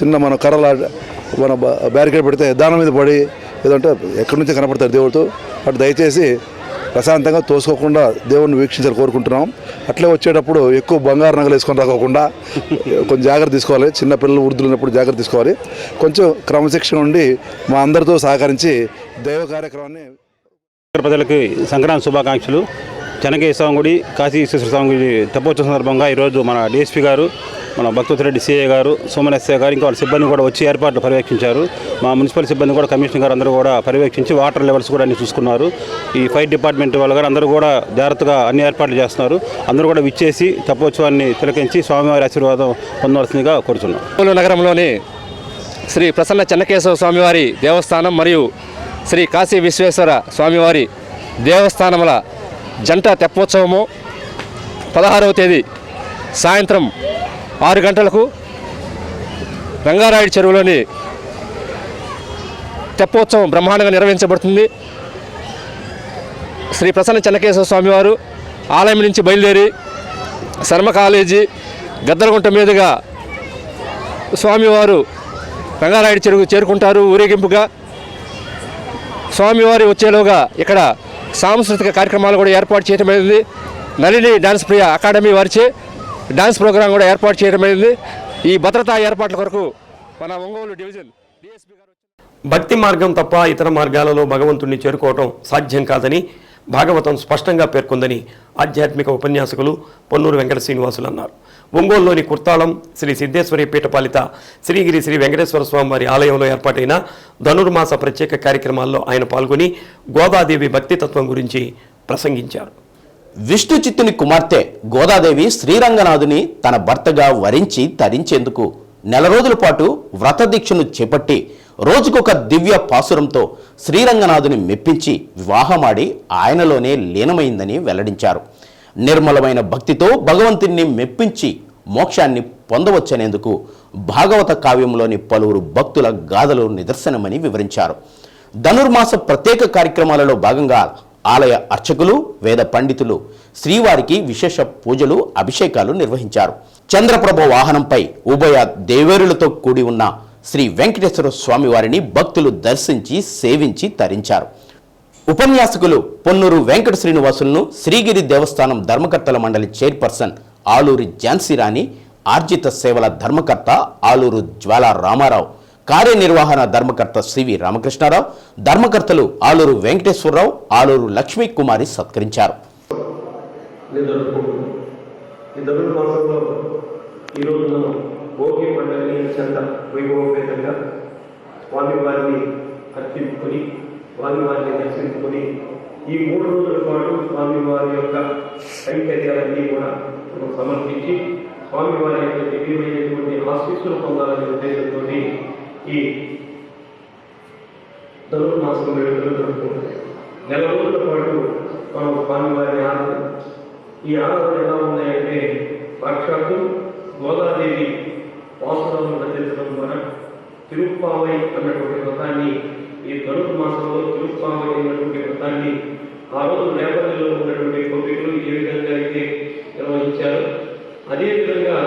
చిన్న మన కర్రల మన బ్యారికేడ్ పెడితే దాని మీద పడి ఏదంటే ఎక్కడి నుంచి కనపడతారు దేవుడితో. అటు దయచేసి ప్రశాంతంగా తోసుకోకుండా దేవుడిని వీక్షించాలని కోరుకుంటున్నాం. అట్లే వచ్చేటప్పుడు ఎక్కువ బంగారు నగలు వేసుకొని రాకోకుండా కొంచెం జాగ్రత్త తీసుకోవాలి. చిన్నపిల్లలు వృద్ధులు ఉన్నప్పుడు జాగ్రత్త తీసుకోవాలి. కొంచెం క్రమశిక్షణ ఉండి మా అందరితో సహకరించి దైవ కార్యక్రమాన్ని. ప్రజలకి సంక్రాంతి శుభాకాంక్షలు. చెన్నకేశ్వర స్వామి గుడి, కాశీ విశ్వేశ్వర స్వామి గుడి తెప్పోత్సవం సందర్భంగా ఈరోజు మన డిఎస్పీ గారు, మన భక్తవత్సరెడ్డి సిఐ గారు, సోమన్ ఎస్ఐ గారు, ఇంకా వాళ్ళ సిబ్బంది కూడా వచ్చి ఏర్పాట్లు పర్యవేక్షించారు. మా మున్సిపల్ సిబ్బంది కూడా, కమిషనర్ గారు అందరూ కూడా పర్యవేక్షించి వాటర్ లెవెల్స్ కూడా అన్ని చూసుకున్నారు. ఈ ఫైర్ డిపార్ట్మెంట్ వాళ్ళు కూడా అందరూ కూడా జాగ్రత్తగా అన్ని ఏర్పాట్లు చేస్తున్నారు. అందరూ కూడా విచ్చేసి తెప్పోత్సవాన్ని తిలకించి స్వామివారి ఆశీర్వాదం పొందవలసిందిగా కోరుతున్నాం. ఒంగోలు నగరంలోని శ్రీ ప్రసన్న చెన్నకేశవ స్వామివారి దేవస్థానం మరియు శ్రీ కాశీ విశ్వేశ్వర స్వామివారి దేవస్థానముల జంట తెప్పోత్సవము 16వ తేదీ సాయంత్రం 6 గంటలకు రంగారాయుడు చెరువులోని తెప్పోత్సవం బ్రహ్మాండంగా నిర్వహించబడుతుంది. శ్రీ ప్రసన్న చెన్నకేశవ స్వామివారు ఆలయం నుంచి బయలుదేరి శర్మ కాలేజీ గద్దలగుంట మీదుగా స్వామివారు రంగారాయుడు చెరువు చేరుకుంటారు. ఊరేగింపుగా స్వామివారి వచ్చేలోగా ఇక్కడ సాంస్కృతిక కార్యక్రమాలు కూడా ఏర్పాటు చేయడమైంది. నళిని డాన్స్ ప్రియ అకాడమీ వారిచే డాన్స్ ప్రోగ్రాం కూడా ఏర్పాటు చేయడమైంది. ఈ భద్రతా ఏర్పాట్ల కొరకు మన ఒంగోలు డివిజన్ డిఎస్పీ గారు. భక్తి మార్గం తప్ప ఇతర మార్గాలలో భగవంతుణ్ణి చేరుకోవటం సాధ్యం కాదని భాగవతం స్పష్టంగా పేర్కొందని ఆధ్యాత్మిక ఉపన్యాసకులు పొన్నూరు వెంకట శ్రీనివాసులు అన్నారు. ఒంగోలులోని కుర్తాళం శ్రీ సిద్ధేశ్వరి పీఠపాలిత శ్రీగిరి శ్రీ వెంకటేశ్వర స్వామి వారి ఆలయంలో ఏర్పాటైన ధనుర్మాస ప్రత్యేక కార్యక్రమాల్లో ఆయన పాల్గొని గోదాదేవి భక్తితత్వం గురించి ప్రసంగించారు. విష్ణు చిత్తుని కుమార్తె గోదాదేవి శ్రీరంగనాథుని తన భర్తగా వరించి తరించేందుకు 4 రోజుల పాటు వ్రతదీక్షను చేపట్టి రోజుకొక దివ్య పాసురంతో శ్రీరంగనాథుని మెప్పించి వివాహమాడి ఆయనలోనే లీనమైందని వెల్లడించారు. నిర్మలమైన భక్తితో భగవంతుని మెప్పించి మోక్షాన్ని పొందవచ్చనేందుకు భాగవత కావ్యంలోని పలువురు భక్తుల గాథలు నిదర్శనమని వివరించారు. ధనుర్మాస ప్రత్యేక కార్యక్రమాలలో భాగంగా ఆలయ అర్చకులు, వేద పండితులు శ్రీవారికి విశేష పూజలు, అభిషేకాలు నిర్వహించారు. చంద్రప్రభ వాహనంపై ఉభయ దేవేరులతో కూడి ఉన్న శ్రీ వెంకటేశ్వర స్వామి వారిని భక్తులు దర్శించి సేవించి తరించారు. ఉపన్యాసకులు పొన్నూరు వెంకట శ్రీనివాసులను శ్రీగిరి దేవస్థానం ధర్మకర్తల మండలి చైర్పర్సన్ ఆలూరి ఝాన్సీ రాణి, ఆర్జిత సేవల ధర్మకర్త ఆలూరు జ్వాల రామారావు, కార్యనిర్వహణ ధర్మకర్త సివి రామకృష్ణారావు, ధర్మకర్తలు ఆలూరు వెంకటేశ్వరరావు, ఆలూరు లక్ష్మీ కుమారి సత్కరించారు. ఈ ధనుర్మాసంలో ఈరోజు మనం భోగి పండుగని అత్యంత వైభవపేతంగా స్వామివారిని అర్పించుకొని స్వామివారిని దర్శించుకొని ఈ 3 రోజుల పాటు స్వామివారి యొక్క కైంకర్యాలన్నీ కూడా మనం సమర్పించి స్వామివారి యొక్క దివ్యమైనటువంటి ఆశీస్సులు పొందాలనే ఉద్దేశంతో ఈ ధనుర్మాసం వేడుకలు జరుపుకుంటాం. 4 రోజుల పాటు మనం స్వామివారిని ఆరాధన. ఈ ఆరాధన ఎలా ఉన్నాయంటే సాక్షాత్తు గోదాదేవి వాసులను రచించడం ద్వారా తిరుప్పావై అన్నటువంటి వ్రతాన్ని ఈ ధనుర్మాసంలో తిరుప్పావై అన్నటువంటి వ్రతాన్ని ఆ రోజు నేపథ్యంలో ఉన్నటువంటి కోపికలు ఏ విధంగా అయితే నిర్వహించారు అదేవిధంగా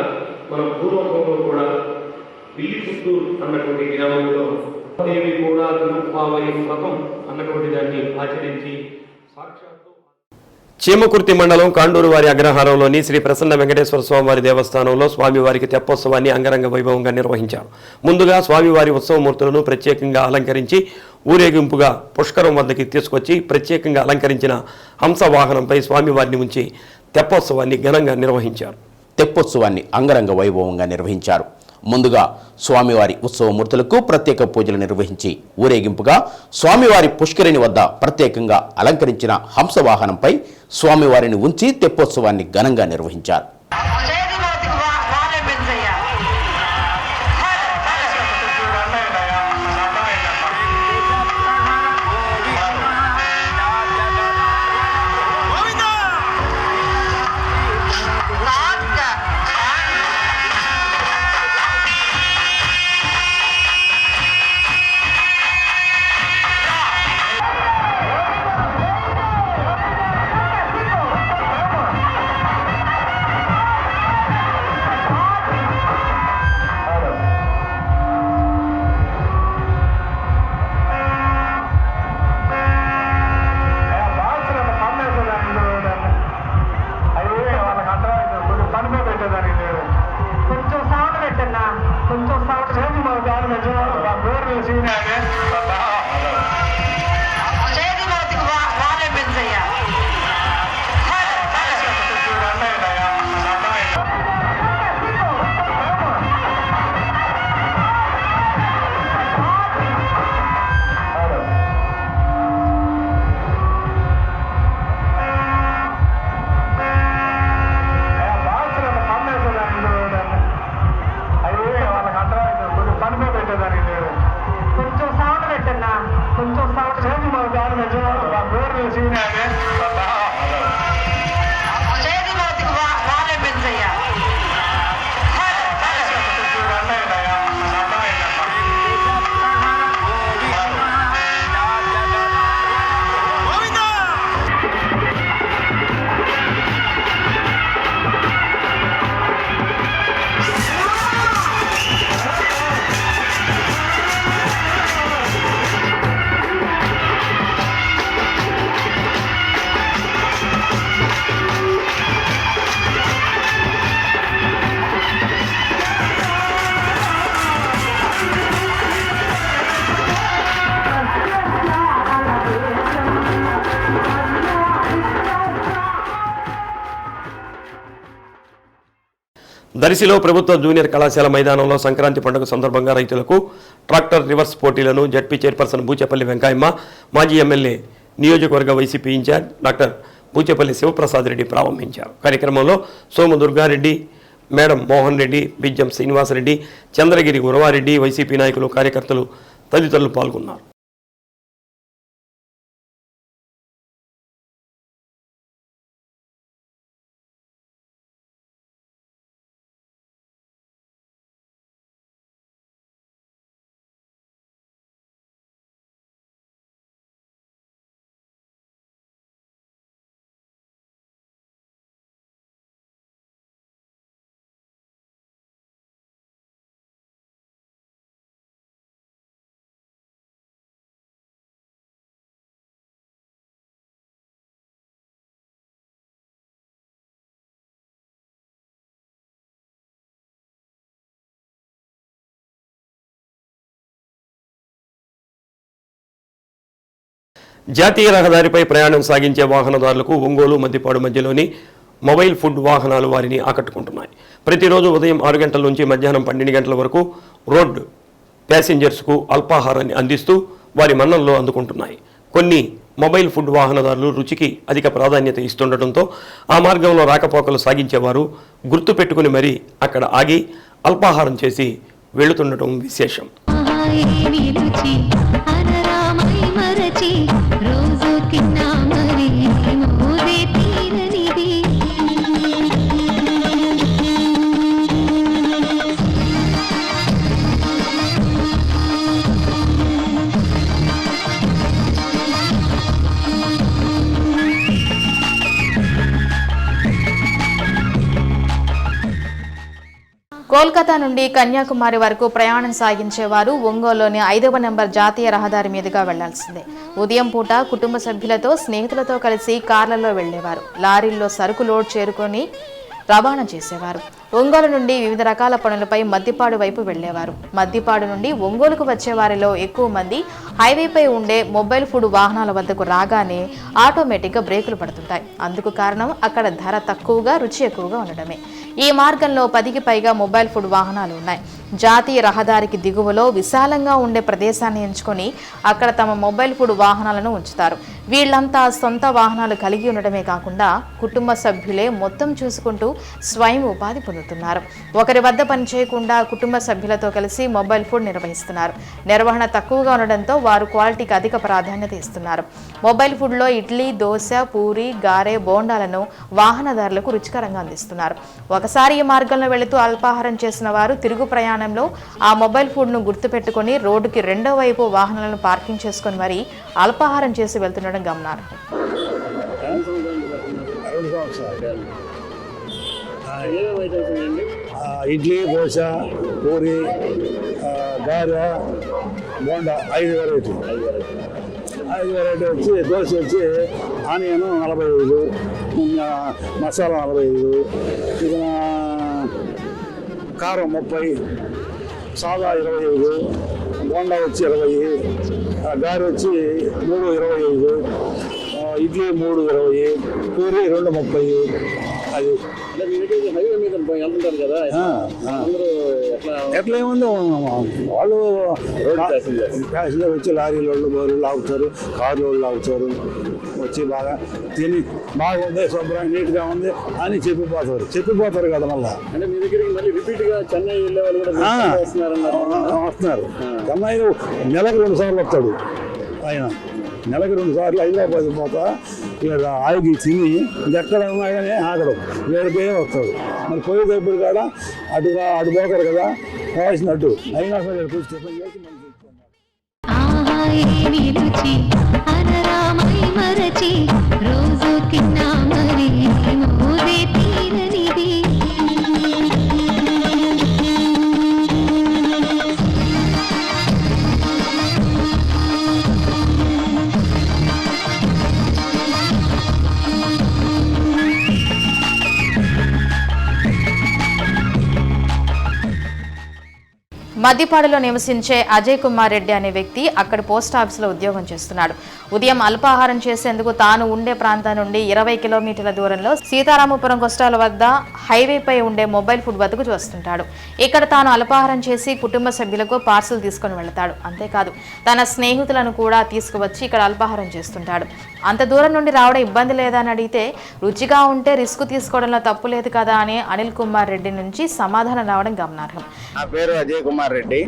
మన పూర్వకంలో కూడా పిల్లిపుత్తూరు అన్నటువంటి గ్రామంలో దేవి కూడా తిరుప్పావై వ్రతం అన్నటువంటి దాన్ని ఆచరించి సాక్షాత్తు చీమకుర్తి మండలం కాండూరు వారి అగ్రహారంలోని శ్రీ ప్రసన్న వెంకటేశ్వర స్వామివారి దేవస్థానంలో స్వామివారికి తెప్పోత్సవాన్ని అంగరంగ వైభవంగా నిర్వహించారు. ముందుగా స్వామివారి ఉత్సవమూర్తులను ప్రత్యేకంగా అలంకరించి ఊరేగింపుగా పుష్కరం వద్దకి తీసుకొచ్చి ప్రత్యేకంగా అలంకరించిన హంస వాహనంపై స్వామివారిని ఉంచి తెప్పోత్సవాన్ని ఘనంగా నిర్వహించారు. తెప్పోత్సవాన్ని అంగరంగ వైభవంగా నిర్వహించారు. ముందుగా స్వామివారి ఉత్సవమూర్తులకు ప్రత్యేక పూజలు నిర్వహించి ఊరేగింపుగా స్వామివారి పుష్కరిణి వద్ద ప్రత్యేకంగా అలంకరించిన హంసవాహనంపై స్వామివారిని ఉంచి తెప్పోత్సవాన్ని ఘనంగా నిర్వహించారు. దర్శిలో ప్రభుత్వ జూనియర్ కళాశాల మైదానంలో సంక్రాంతి పండుగ సందర్భంగా రైతులకు ట్రాక్టర్ రివర్స్ పోటీలను జడ్పీ చైర్పర్సన్ బూచేపల్లి వెంకయ్యమ్మ, మాజీ ఎమ్మెల్యే నియోజకవర్గ వైసీపీ ఇన్ఛార్జ్ డాక్టర్ బూచేపల్లి శివప్రసాద్ రెడ్డి ప్రారంభించారు. కార్యక్రమంలో సోము దుర్గారెడ్డి, మేడం మోహన్ రెడ్డి, బిజ్జం శ్రీనివాసరెడ్డి, చంద్రగిరి గురవారెడ్డి, వైసీపీ నాయకులు, కార్యకర్తలు తదితరులు పాల్గొన్నారు. జాతీయ రహదారిపై ప్రయాణం సాగించే వాహనదారులకు ఒంగోలు మద్దిపాడు మధ్యలోని మొబైల్ ఫుడ్ వాహనాలు వారిని ఆకట్టుకుంటున్నాయి. ప్రతిరోజు ఉదయం 6 గంటల నుంచి మధ్యాహ్నం 12 గంటల వరకు రోడ్ ప్యాసింజర్స్కు అల్పాహారాన్ని అందిస్తూ వారి మన్ననలు అందుకుంటున్నాయి. కొన్ని మొబైల్ ఫుడ్ వాహనదారులు రుచికి అధిక ప్రాధాన్యత ఇస్తుండటంతో ఆ మార్గంలో రాకపోకలు సాగించేవారు గుర్తు పెట్టుకుని మరీ అక్కడ ఆగి అల్పాహారం చేసి వెళుతుండటం విశేషం. కోల్కతా నుండి కన్యాకుమారి వరకు ప్రయాణం సాగించేవారు ఒంగోలులోని 5వ నెంబర్ జాతీయ రహదారి మీదుగా వెళ్లాల్సిందే. ఉదయం పూట కుటుంబ సభ్యులతో స్నేహితులతో కలిసి కార్లలో వెళ్లేవారు. లారీల్లో సరుకు లోడ్ చేరుకొని రవాణా చేసేవారు. ఒంగోలు నుండి వివిధ రకాల పనులపై మద్దిపాడు వైపు వెళ్లేవారు. మద్దిపాడు నుండి ఒంగోలుకు వచ్చే వారిలో ఎక్కువ మంది హైవేపై ఉండే మొబైల్ ఫుడ్ వాహనాల వద్దకు రాగానే ఆటోమేటిక్గా బ్రేకులు పడుతుంటాయి. అందుకు కారణం అక్కడ ధర తక్కువగా రుచి ఎక్కువగా ఉండడమే. ఈ మార్గంలో 10కి పైగా మొబైల్ ఫుడ్ వాహనాలు ఉన్నాయి. జాతీయ రహదారికి దిగువలో విశాలంగా ఉండే ప్రదేశాన్ని ఎంచుకొని అక్కడ తమ మొబైల్ ఫుడ్ వాహనాలను ఉంచుతారు. వీళ్లంతా సొంత వాహనాలు కలిగి ఉండడమే కాకుండా కుటుంబ సభ్యులే మొత్తం చూసుకుంటూ స్వయం ఉపాధి పొందుతున్నారు. ఒకరి వద్ద పని చేయకుండా కుటుంబ సభ్యులతో కలిసి మొబైల్ ఫుడ్ నిర్వహిస్తున్నారు. నిర్వహణ తక్కువగా ఉండడంతో వారు క్వాలిటీకి అధిక ప్రాధాన్యత ఇస్తున్నారు. మొబైల్ ఫుడ్లో ఇడ్లీ, దోశ, పూరి, గారె, బోండాలను వాహనదారులకు రుచికరంగా అందిస్తున్నారు. ఒకసారి ఈ మార్గంలో వెళుతూ అల్పాహారం చేసిన వారు తిరుగు ప్రయాణంలో ఆ మొబైల్ ఫుడ్ను గుర్తుపెట్టుకుని రోడ్డుకి రెండో వైపు వాహనాలను పార్కింగ్ చేసుకుని మరీ అల్పాహారం చేసి వెళ్తుండడం గమనార్హం. ఇడ్లీ, దోశ, పూరి, గారె, బోండా 5 వెరైటీ. 5 వెరైటీ వచ్చి దోశ వచ్చి ఆనియన్ 45, మసాలా 45, ఇక కారం 30, సాదా 25, బోండా వచ్చి 20, గారె వచ్చి 3,25, ఇడ్లీ 3,20, పూరి 2,30. అది హైవే మీద వెళ్తుంటారు కదా, ఎట్లా ఏముంది వాళ్ళు ప్యాసింజర్ వచ్చి లారీలు వాళ్ళు బోరీలు ఆగుతారు, కార్లు వాళ్ళు ఆగుతారు, వచ్చి బాగా తిని బాగుంది, శుభ్రంగా నీట్గా ఉంది అని చెప్పిపోతారు కదా. మళ్ళీ అంటే మీ దగ్గరికి మళ్ళీ రిపీట్గా చెన్నై వెళ్ళే వాళ్ళు కూడా వస్తున్నారు. చెన్నై నెలకు 2 సార్లు వస్తాడు ఆయన. నెలకు 2 సార్లు హైదరాబాద్ పోతా ఇక్కడ ఆగి తిని ఎక్కడ ఉన్నా కానీ ఆగడం వేడిపోయే వస్తాడు. మరి పోయేటప్పుడు కూడా అటు పోతారు కదా కావాల్సినట్టు అయినా సరే కూర్చొని టిఫిన్ చేసి మద్దిపాడులో నివసించే అజయ్ కుమార్ రెడ్డి అనే వ్యక్తి అక్కడ పోస్ట్ ఆఫీసులో ఉద్యోగం చేస్తున్నాడు. ఉదయం అల్పాహారం చేసేందుకు తాను ఉండే ప్రాంతం నుండి 20 కిలోమీటర్ల దూరంలో సీతారామపురం కోస్టాల వద్ద హైవేపై ఉండే మొబైల్ ఫుడ్ వద్దకు వస్తుంటాడు. ఇక్కడ తాను అల్పాహారం చేసి కుటుంబ సభ్యులకు పార్సల్ తీసుకొని వెళతాడు. అంతేకాదు తన స్నేహితులను కూడా తీసుకువచ్చి ఇక్కడ అల్పాహారం చేస్తుంటాడు. అంత దూరం నుండి రావడం ఇబ్బంది లేదా అని అడిగితే రుచిగా ఉంటే రిస్క్ తీసుకోవడంలో తప్పు లేదు కదా అని అనిల్ కుమార్ రెడ్డి నుంచి సమాధానం రావడం గమనార్హం. నా పేరు అజయ్ కుమార్ రెడ్డి.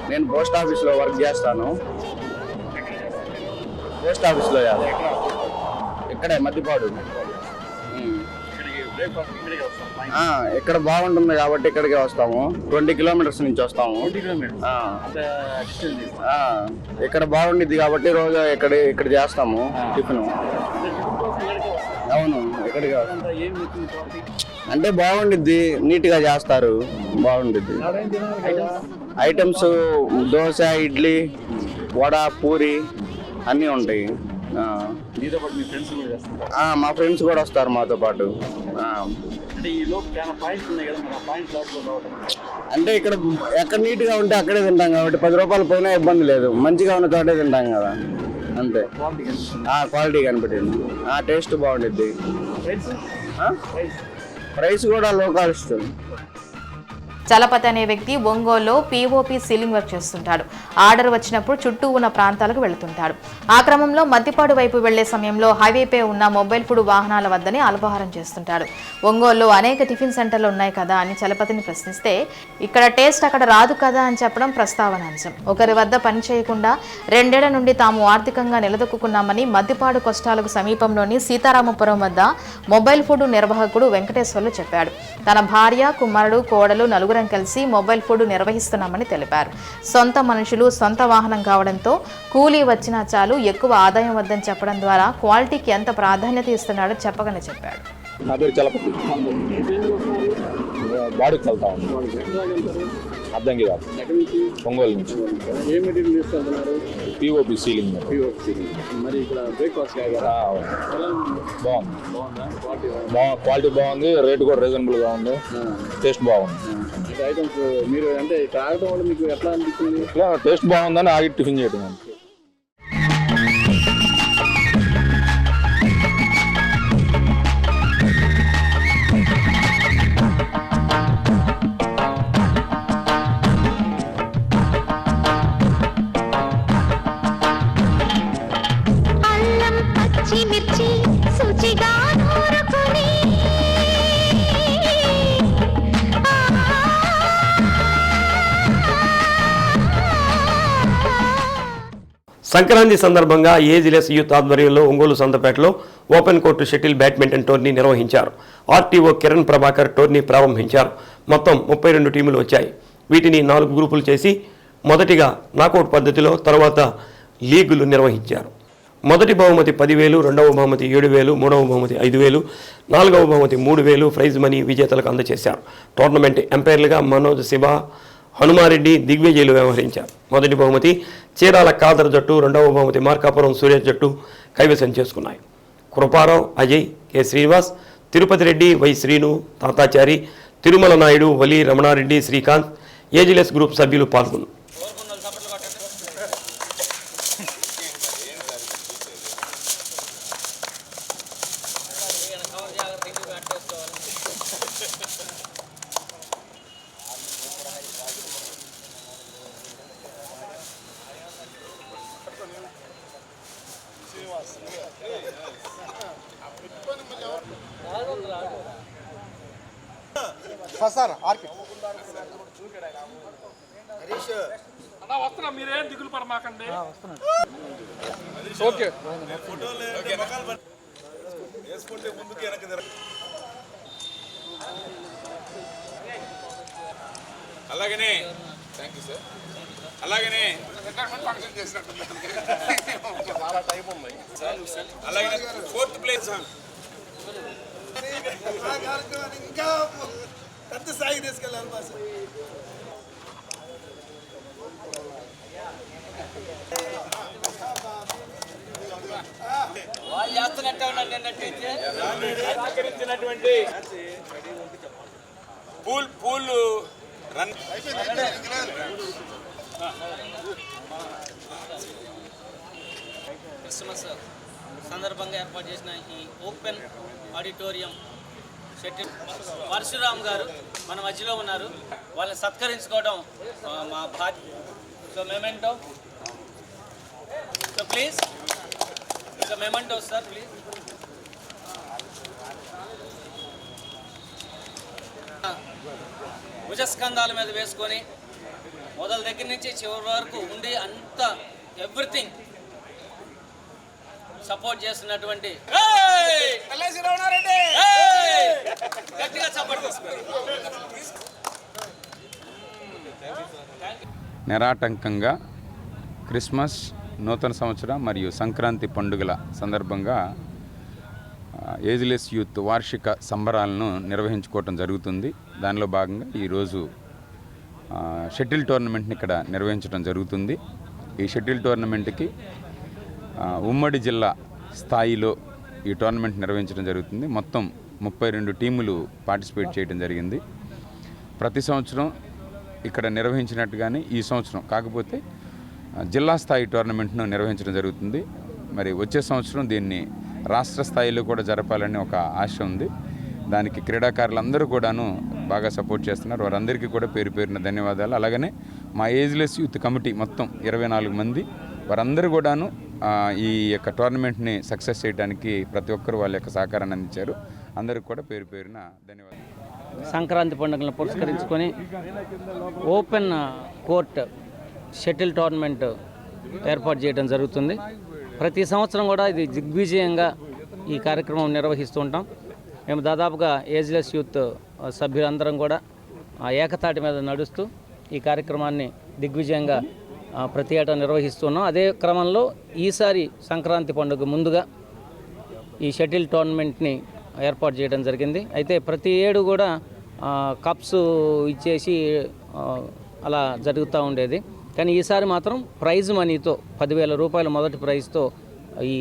నేను పోస్ట్ ఆఫీస్లో వర్క్ చేస్తాను. పోస్ట్ ఆఫీస్లో ఇక్కడే మద్దిపాడు. ఇక్కడ బాగుంటుంది కాబట్టి ఇక్కడికే వస్తాము. 20 కిలోమీటర్స్ నుంచి వస్తాము. ఇక్కడ బాగుండిద్ది కాబట్టి రోజు ఇక్కడ చేస్తాము టిఫిన్. అవును, ఇక్కడికి అంటే బాగుండిద్ది, నీట్గా చేస్తారు, బాగుండిద్ది. ఐటమ్స్ దోశ, ఇడ్లీ, వడ, పూరి అన్నీ ఉంటాయి. మా ఫ్రెండ్స్ కూడా వస్తారు మాతో పాటు. అంటే ఇక్కడ ఎక్కడ నీట్గా ఉంటే అక్కడే తింటాం కాబట్టి 10 రూపాయలు పోయినా ఇబ్బంది లేదు. మంచిగా ఉన్న చోటే తింటాం కదా. అంతే క్వాలిటీ కనిపెట్టింది. టేస్ట్ బాగుంటుంది. ప్రైస్ కూడా లో కాస్ట్. చలపతి అనే వ్యక్తి ఒంగోలులో పీఓపీ సీలింగ్ వర్క్ చేస్తుంటాడు. ఆర్డర్ వచ్చినప్పుడు చుట్టూ ఉన్న ప్రాంతాలకు వెళుతుంటాడు. ఆ క్రమంలో మద్దిపాడు వైపు వెళ్లే సమయంలో హైవేపై ఉన్న మొబైల్ ఫుడ్ వాహనాల వద్దనే అల్పాహారం చేస్తుంటాడు. ఒంగోలులో అనేక టిఫిన్ సెంటర్లు ఉన్నాయి కదా అని చలపతిని ప్రశ్నిస్తే ఇక్కడ టేస్ట్ అక్కడ రాదు కదా అని చెప్పడం ప్రస్తావనాంశం. ఒకరి వద్ద పని చేయకుండా 2 ఏళ్ల నుండి తాము ఆర్థికంగా నిలదొక్కున్నామని మద్దిపాడు కొస్టాలకు సమీపంలోని సీతారామపురం వద్ద మొబైల్ ఫుడ్ నిర్వాహకుడు వెంకటేశ్వర్లు చెప్పాడు. తన భార్య, కుమారుడు, కోడలు నలుగురం కలిసి మొబైల్ ఫుడ్ నిర్వహిస్తున్నామని తెలిపారు. సొంత మనుషులు, సొంత వాహనం కావడంతో కూలీ వచ్చినా చాలు, ఎక్కువ ఆదాయం వద్దని చెప్పడం ద్వారా క్వాలిటీకి ఎంత ప్రాధాన్యత ఇస్తున్నాడో చెప్పగానే చెప్పాడు. నా పేరు చలపతి. బాడీకి వెళ్తా ఉన్నాను. అద్దంకి కాదు, ఒంగోలు నుంచి. ఏ మెటీరియల్ తీసుకుంటున్నారు? POP ceiling. మరి ఇక్కడ బ్రేక్ఫాస్ట్ బాగుంది. క్వాలిటీ బాగుంది, రేట్ కూడా రీజనబుల్గా ఉంది, టేస్ట్ బాగుంది. ఐటమ్స్ మీరు అంటే ఇక్కడ ఆగడం వల్ల మీకు ఎట్లా అనిపిస్తుంది? టేస్ట్ బాగుందని ఆగి టిఫిన్ చేయడం. సంక్రాంతి సందర్భంగా ఏజిలెస్ యూత్ ఆధ్వర్యంలో ఒంగోలు సంతపేటలో open court shuttle badminton tourney నిర్వహించారు. ఆర్టీఓ కిరణ్ ప్రభాకర్ టోర్నీ ప్రారంభించారు. మొత్తం 32 టీములు వచ్చాయి. వీటిని 4 గ్రూపులు చేసి మొదటిగా నాకౌట్ పద్ధతిలో తర్వాత లీగులు నిర్వహించారు. మొదటి బహుమతి 10,000, రెండవ బహుమతి 7,000, మూడవ బహుమతి 5,000, నాలుగవ బహుమతి 3,000 ప్రైజ్ మనీ విజేతలకు అందజేశారు. టోర్నమెంట్ ఎంపైర్లుగా మనోజ్ శివ, హనుమారెడ్డి దిగ్విజయులు వ్యవహరించారు. మొదటి బహుమతి చీరాల కాదర్ జట్టు, రెండవ బహుమతి మార్కాపురం సురేష్ జట్టు కైవసం చేసుకున్నాయి. Kruparao, Ajay, K Srinivas, Tirupati Reddy, Y Srinu, Tatachari, Tirumala Naidu, Vali, Ramanareddy, Srikanth, ageless group సభ్యులు పాల్గొన్నారు. వస్తున్నా, మీరేం దిగులు పడమాకండి. ఓకే, అలాగనే థ్యాంక్ యూ సార్. అలాగనే ఫంక్షన్ చేసినట్టు చాలా టైం ఉంది. అలాగే 4th ప్లేస్ ఇంకా పెద్ద స్థాయికి తీసుకెళ్ళాలి బాస్. చేస్తున్నటువంటి పూల్ రన్ క్రిస్మస్ సందర్భంగా ఏర్పాటు చేసిన ఈ ఓపెన్ ఆడిటోరియం షటిల్ పరశురామ్ గారు మన మధ్యలో ఉన్నారు. వాళ్ళని సత్కరించుకోవడం మా బాధ్యత. So memento, so please memento sir please. భుజస్కంధాల మీద వేసుకొని మొదల దగ్గర నుంచి చివరి వరకు ఉండి అంత ఎవ్రీథింగ్ సపోర్ట్ చేస్తున్నటువంటి గట్టిగా సపోర్ట్ చేస్తున్నారు. నిరాటంకంగా క్రిస్మస్, నూతన సంవత్సరం మరియు సంక్రాంతి పండుగల సందర్భంగా ఏజిలెస్ యూత్ వార్షిక సంబరాలను నిర్వహించుకోవటం జరుగుతుంది. దానిలో భాగంగా ఈరోజు షటిల్ టోర్నమెంట్ని ఇక్కడ నిర్వహించడం జరుగుతుంది. ఈ షటిల్ టోర్నమెంట్కి ఉమ్మడి జిల్లా స్థాయిలో ఈ టోర్నమెంట్ నిర్వహించడం జరుగుతుంది. మొత్తం 32 టీములు పార్టిసిపేట్ చేయడం జరిగింది. ప్రతి సంవత్సరం ఇక్కడ నిర్వహించినట్టుగానే ఈ సంవత్సరం కాకపోతే జిల్లా స్థాయి టోర్నమెంట్ను నిర్వహించడం జరుగుతుంది. మరి వచ్చే సంవత్సరం దీన్ని రాష్ట్ర స్థాయిలో కూడా జరపాలని ఒక ఆశ ఉంది. దానికి క్రీడాకారులందరూ కూడాను బాగా సపోర్ట్ చేస్తున్నారు. వారందరికీ కూడా పేరు పేరున ధన్యవాదాలు. అలాగనే మా ఏజ్లెస్ యూత్ కమిటీ మొత్తం 24 మంది, వారందరూ కూడాను ఈ యొక్క టోర్నమెంట్ని సక్సెస్ చేయడానికి ప్రతి ఒక్కరు వాళ్ళ యొక్క సహకారాన్ని అందించారు. అందరికి కూడా పేరు పేరున ధన్యవాదాలు. సంక్రాంతి పండుగలను పురస్కరించుకొని ఓపెన్ కోర్ట్ షటిల్ టోర్నమెంట్ ఏర్పాటు చేయడం జరుగుతుంది. ప్రతి సంవత్సరం కూడా ఇది దిగ్విజయంగా ఈ కార్యక్రమం నిర్వహిస్తూ ఉంటాం. మేము దాదాపుగా ఏజ్లెస్ యూత్ సభ్యులందరం కూడా ఏకతాటి మీద నడుస్తూ ఈ కార్యక్రమాన్ని దిగ్విజయంగా ప్రతి ఏటా నిర్వహిస్తున్నాం. అదే క్రమంలో ఈసారి సంక్రాంతి పండుగ ముందుగా ఈ షటిల్ టోర్నమెంట్ని ఏర్పాటు చేయడం జరిగింది. అయితే ప్రతి ఏడు కూడా కప్స్ ఇచ్చేసి అలా జరుగుతూ ఉండేది. కానీ ఈసారి మాత్రం ప్రైజ్ మనీతో 10,000 రూపాయల మొదటి ప్రైజ్తో ఈ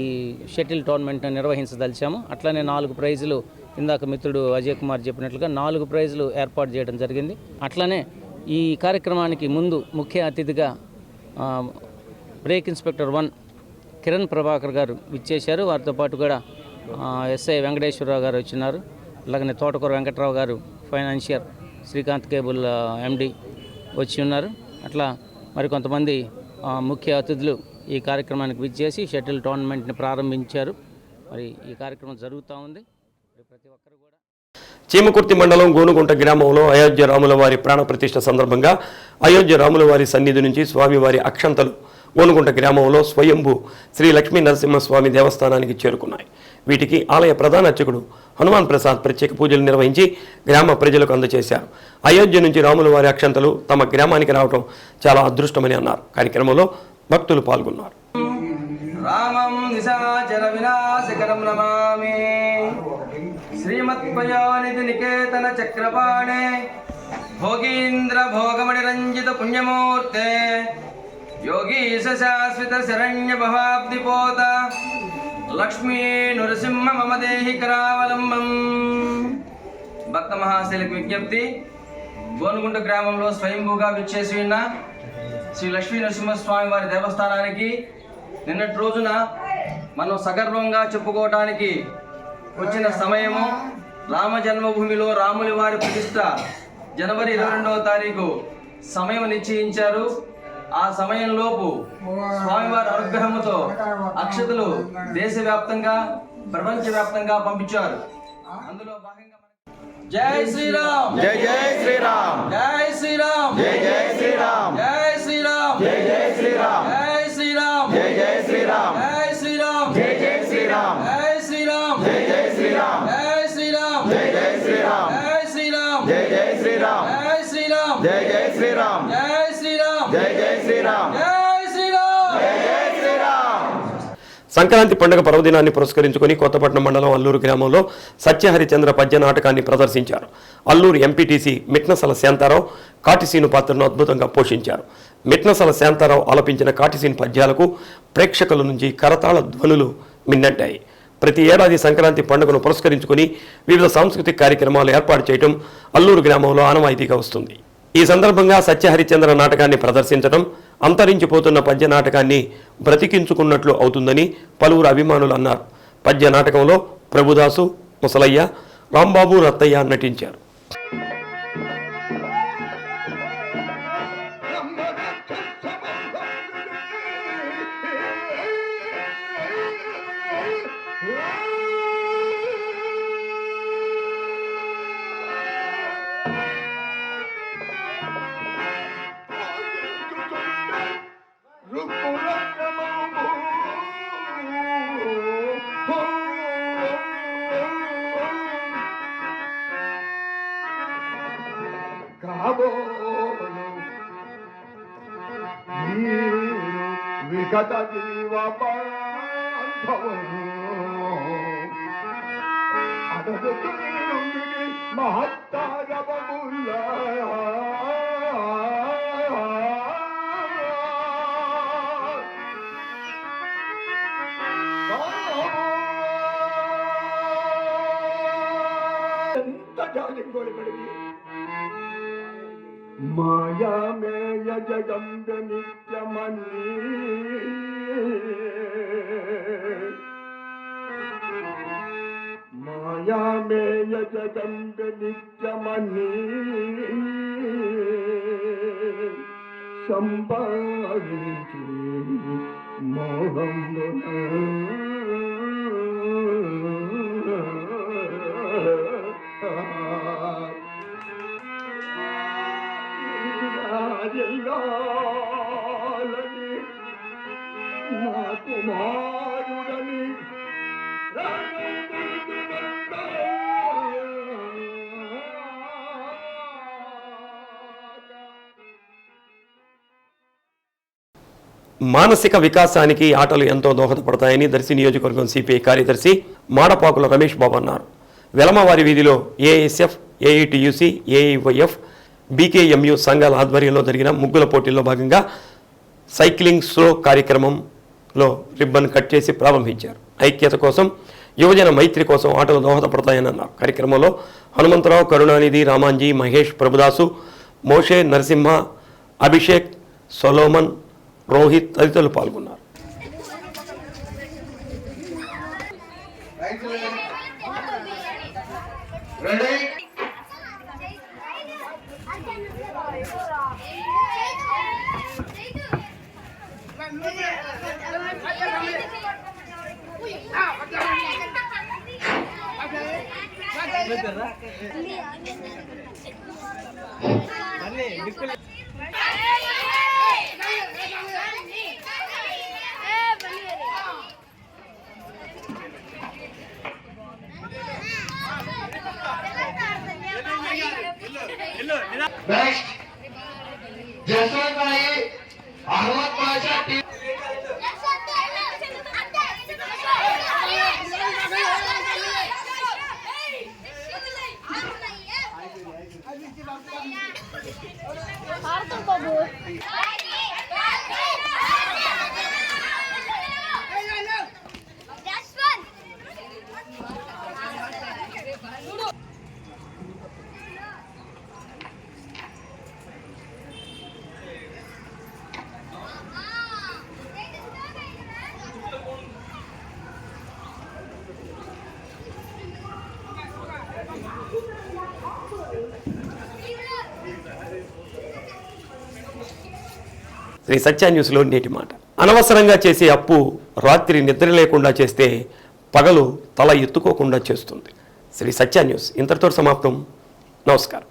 షటిల్ టోర్నమెంట్ని నిర్వహించదలిచాము. అట్లనే 4 ప్రైజులు, ఇందాక మిత్రుడు అజయ్ కుమార్ చెప్పినట్లుగా 4 ప్రైజులు ఏర్పాటు చేయడం జరిగింది. అట్లనే ఈ కార్యక్రమానికి ముందు ముఖ్య అతిథిగా బ్రేక్ ఇన్స్పెక్టర్ 1 కిరణ్ ప్రభాకర్ గారు విచ్చేశారు. వారితో పాటు కూడా ఎస్ఐ వెంకటేశ్వరరావు గారు వచ్చినారు. అలాగనే తోటకూర వెంకట్రావు గారు ఫైనాన్షియర్ శ్రీకాంత్ కేబుల్ ఎండి వచ్చి ఉన్నారు. అట్లా మరికొంతమంది ముఖ్య అతిథులు ఈ కార్యక్రమానికి విచ్చేసి షటిల్ టోర్నమెంట్ని ప్రారంభించారు. మరి ఈ కార్యక్రమం జరుగుతూ ఉంది. ప్రతి ఒక్కరు కూడా చీమకుర్తి మండలం గోనుగుంట గ్రామంలో అయోధ్య రాముల వారి ప్రాణప్రతిష్ఠ సందర్భంగా అయోధ్య రాముల వారి సన్నిధి నుంచి స్వామివారి అక్షంతలు గోనుగుంట గ్రామంలో స్వయంభూ శ్రీ లక్ష్మీ నరసింహస్వామి దేవస్థానానికి చేరుకున్నాయి. వీటికి ఆలయ ప్రధాన అర్చకుడు హనుమాన్ ప్రసాద్ ప్రత్యేక పూజలు నిర్వహించి గ్రామ ప్రజలకు అందజేశారు. అయోధ్య నుంచి రాముల వారి అక్షంతలు తమ గ్రామానికి రావడం చాలా అదృష్టమని అన్నారు. కార్యక్రమంలో భక్తులు పాల్గొన్నారు. రామం నిశాచర వినాశకరం నమామి శ్రీమత్పయోనిధి నికేతన చక్రపాణే భోగీంద్ర భోగమణి రంజిత పుణ్యమూర్తే యోగీశ శాశ్వత శరణ్య భవాబ్దిపోత లక్ష్మీ నృసింహ మమ దేహి కరావలంబం. భక్త మహాశైలకు విజ్ఞప్తి, గోనుగుంట గ్రామంలో స్వయంభూగా విచ్చేసి ఉన్న శ్రీ లక్ష్మీ నరసింహస్వామి వారి దేవస్థానానికి నిన్నటి రోజున మనం సగర్వంగా చెప్పుకోవడానికి వచ్చిన సమయము రామ జన్మభూమిలో రాముల వారి ప్రతిష్ట జనవరి 22వ తారీఖు సమయం నిశ్చయించారు. ఆ సమయంలోపు స్వామివారి అనుగ్రహముతో అక్షతలు దేశవ్యాప్తంగా ప్రపంచవ్యాప్తంగా పంపించారు. అందులో భాగంగా జై శ్రీరామ్, జై జై శ్రీరామ్, జై శ్రీరామ్, జై జై శ్రీరామ్, జై శ్రీరామ్, జై జై శ్రీరామ్, జై శ్రీరామ్, జై జై శ్రీరామ్, జై శ్రీరామ్, జై జై శ్రీరామ్, జై శ్రీరామ్, జై జై శ్రీరామ్, జై శ్రీరామ్, జై జై శ్రీరామ్, జై శ్రీరామ్, జై జై శ్రీరామ్, జై శ్రీరామ్, జై జై శ్రీరామ్, జై శ్రీరామ్, జై జై శ్రీరామ్, జై శ్రీరామ్, జై జై శ్రీరామ్. సంక్రాంతి పండుగ పర్వదినాన్ని పురస్కరించుకొని కొత్తపట్నం మండలం అల్లూరు గ్రామంలో సత్యహరిచంద్ర పద్య నాటకాన్ని ప్రదర్శించారు. అల్లూరు ఎంపీటీసీ మిట్నసల శాంతారావు కాటిసీను పాత్రను అద్భుతంగా పోషించారు. మిట్నసల శాంతారావు ఆలపించిన కాటిసీను పద్యాలకు ప్రేక్షకుల నుంచి కరతాళ ధ్వనులు మిన్నట్టాయి. ప్రతి ఏడాది సంక్రాంతి పండుగను పురస్కరించుకొని వివిధ సాంస్కృతిక కార్యక్రమాలు ఏర్పాటు చేయడం అల్లూరు గ్రామంలో ఆనవాయితీగా వస్తుంది. ఈ సందర్భంగా సత్యహరిచంద్ర నాటకాన్ని ప్రదర్శించడం అంతరించిపోతున్న పద్య నాటకాన్ని బ్రతికించుకున్నట్లు అవుతుందని పలువురు అభిమానులు అన్నారు. పద్య నాటకంలో ప్రభుదాసు, ముసలయ్య, రాంబాబు, రత్తయ్య నటించారు. విగత జీవ బాంధవను అడగతుని మహత్తారవముల ఎంత జాలిగొలిపడివి మాయామేయ జగంబ నిత్యమని మాయామేయ జగంగ నిత్యమని సంపాదించి మోహమున రాజల్లాలని నా కుమారుడని మానసిక వికాసానికి ఆటలు ఎంతో దోహదపడతాయని దర్శి నియోజకవర్గం సిపిఐ కార్యదర్శి మాడపాకుల రమేష్ బాబు అన్నారు. వెలమవారి వీధిలో ఏఎస్ఎఫ్, ఏఐటియుసి, ఏఐవైఎఫ్, బీకేఎంయు సంఘాల ఆధ్వర్యంలో జరిగిన ముగ్గుల పోటీల్లో భాగంగా సైక్లింగ్ స్లో కార్యక్రమంలో రిబ్బన్ కట్ చేసి ప్రారంభించారు. ఐక్యత కోసం, యువజన మైత్రి కోసం ఆటలు దోహదపడతాయని అన్నారు. కార్యక్రమంలో హనుమంతరావు, కరుణానిధి, రామాంజీ, మహేష్, ప్రభుదాసు, మోషే, నరసింహ, అభిషేక్, సొలోమన్, రోహిత్ తదితరులు పాల్గొన్నారు. Next, Jaswant Bhai, Ahmad Pasha team. Shri సత్య న్యూస్లో నేటి మాట. అనవసరంగా చేసే అప్పు రాత్రి నిద్ర లేకుండా చేస్తే పగలు తల ఎత్తుకోకుండా చేస్తుంది. శ్రీ సత్య న్యూస్ ఇంతటితో సమాప్తం. నమస్కారం.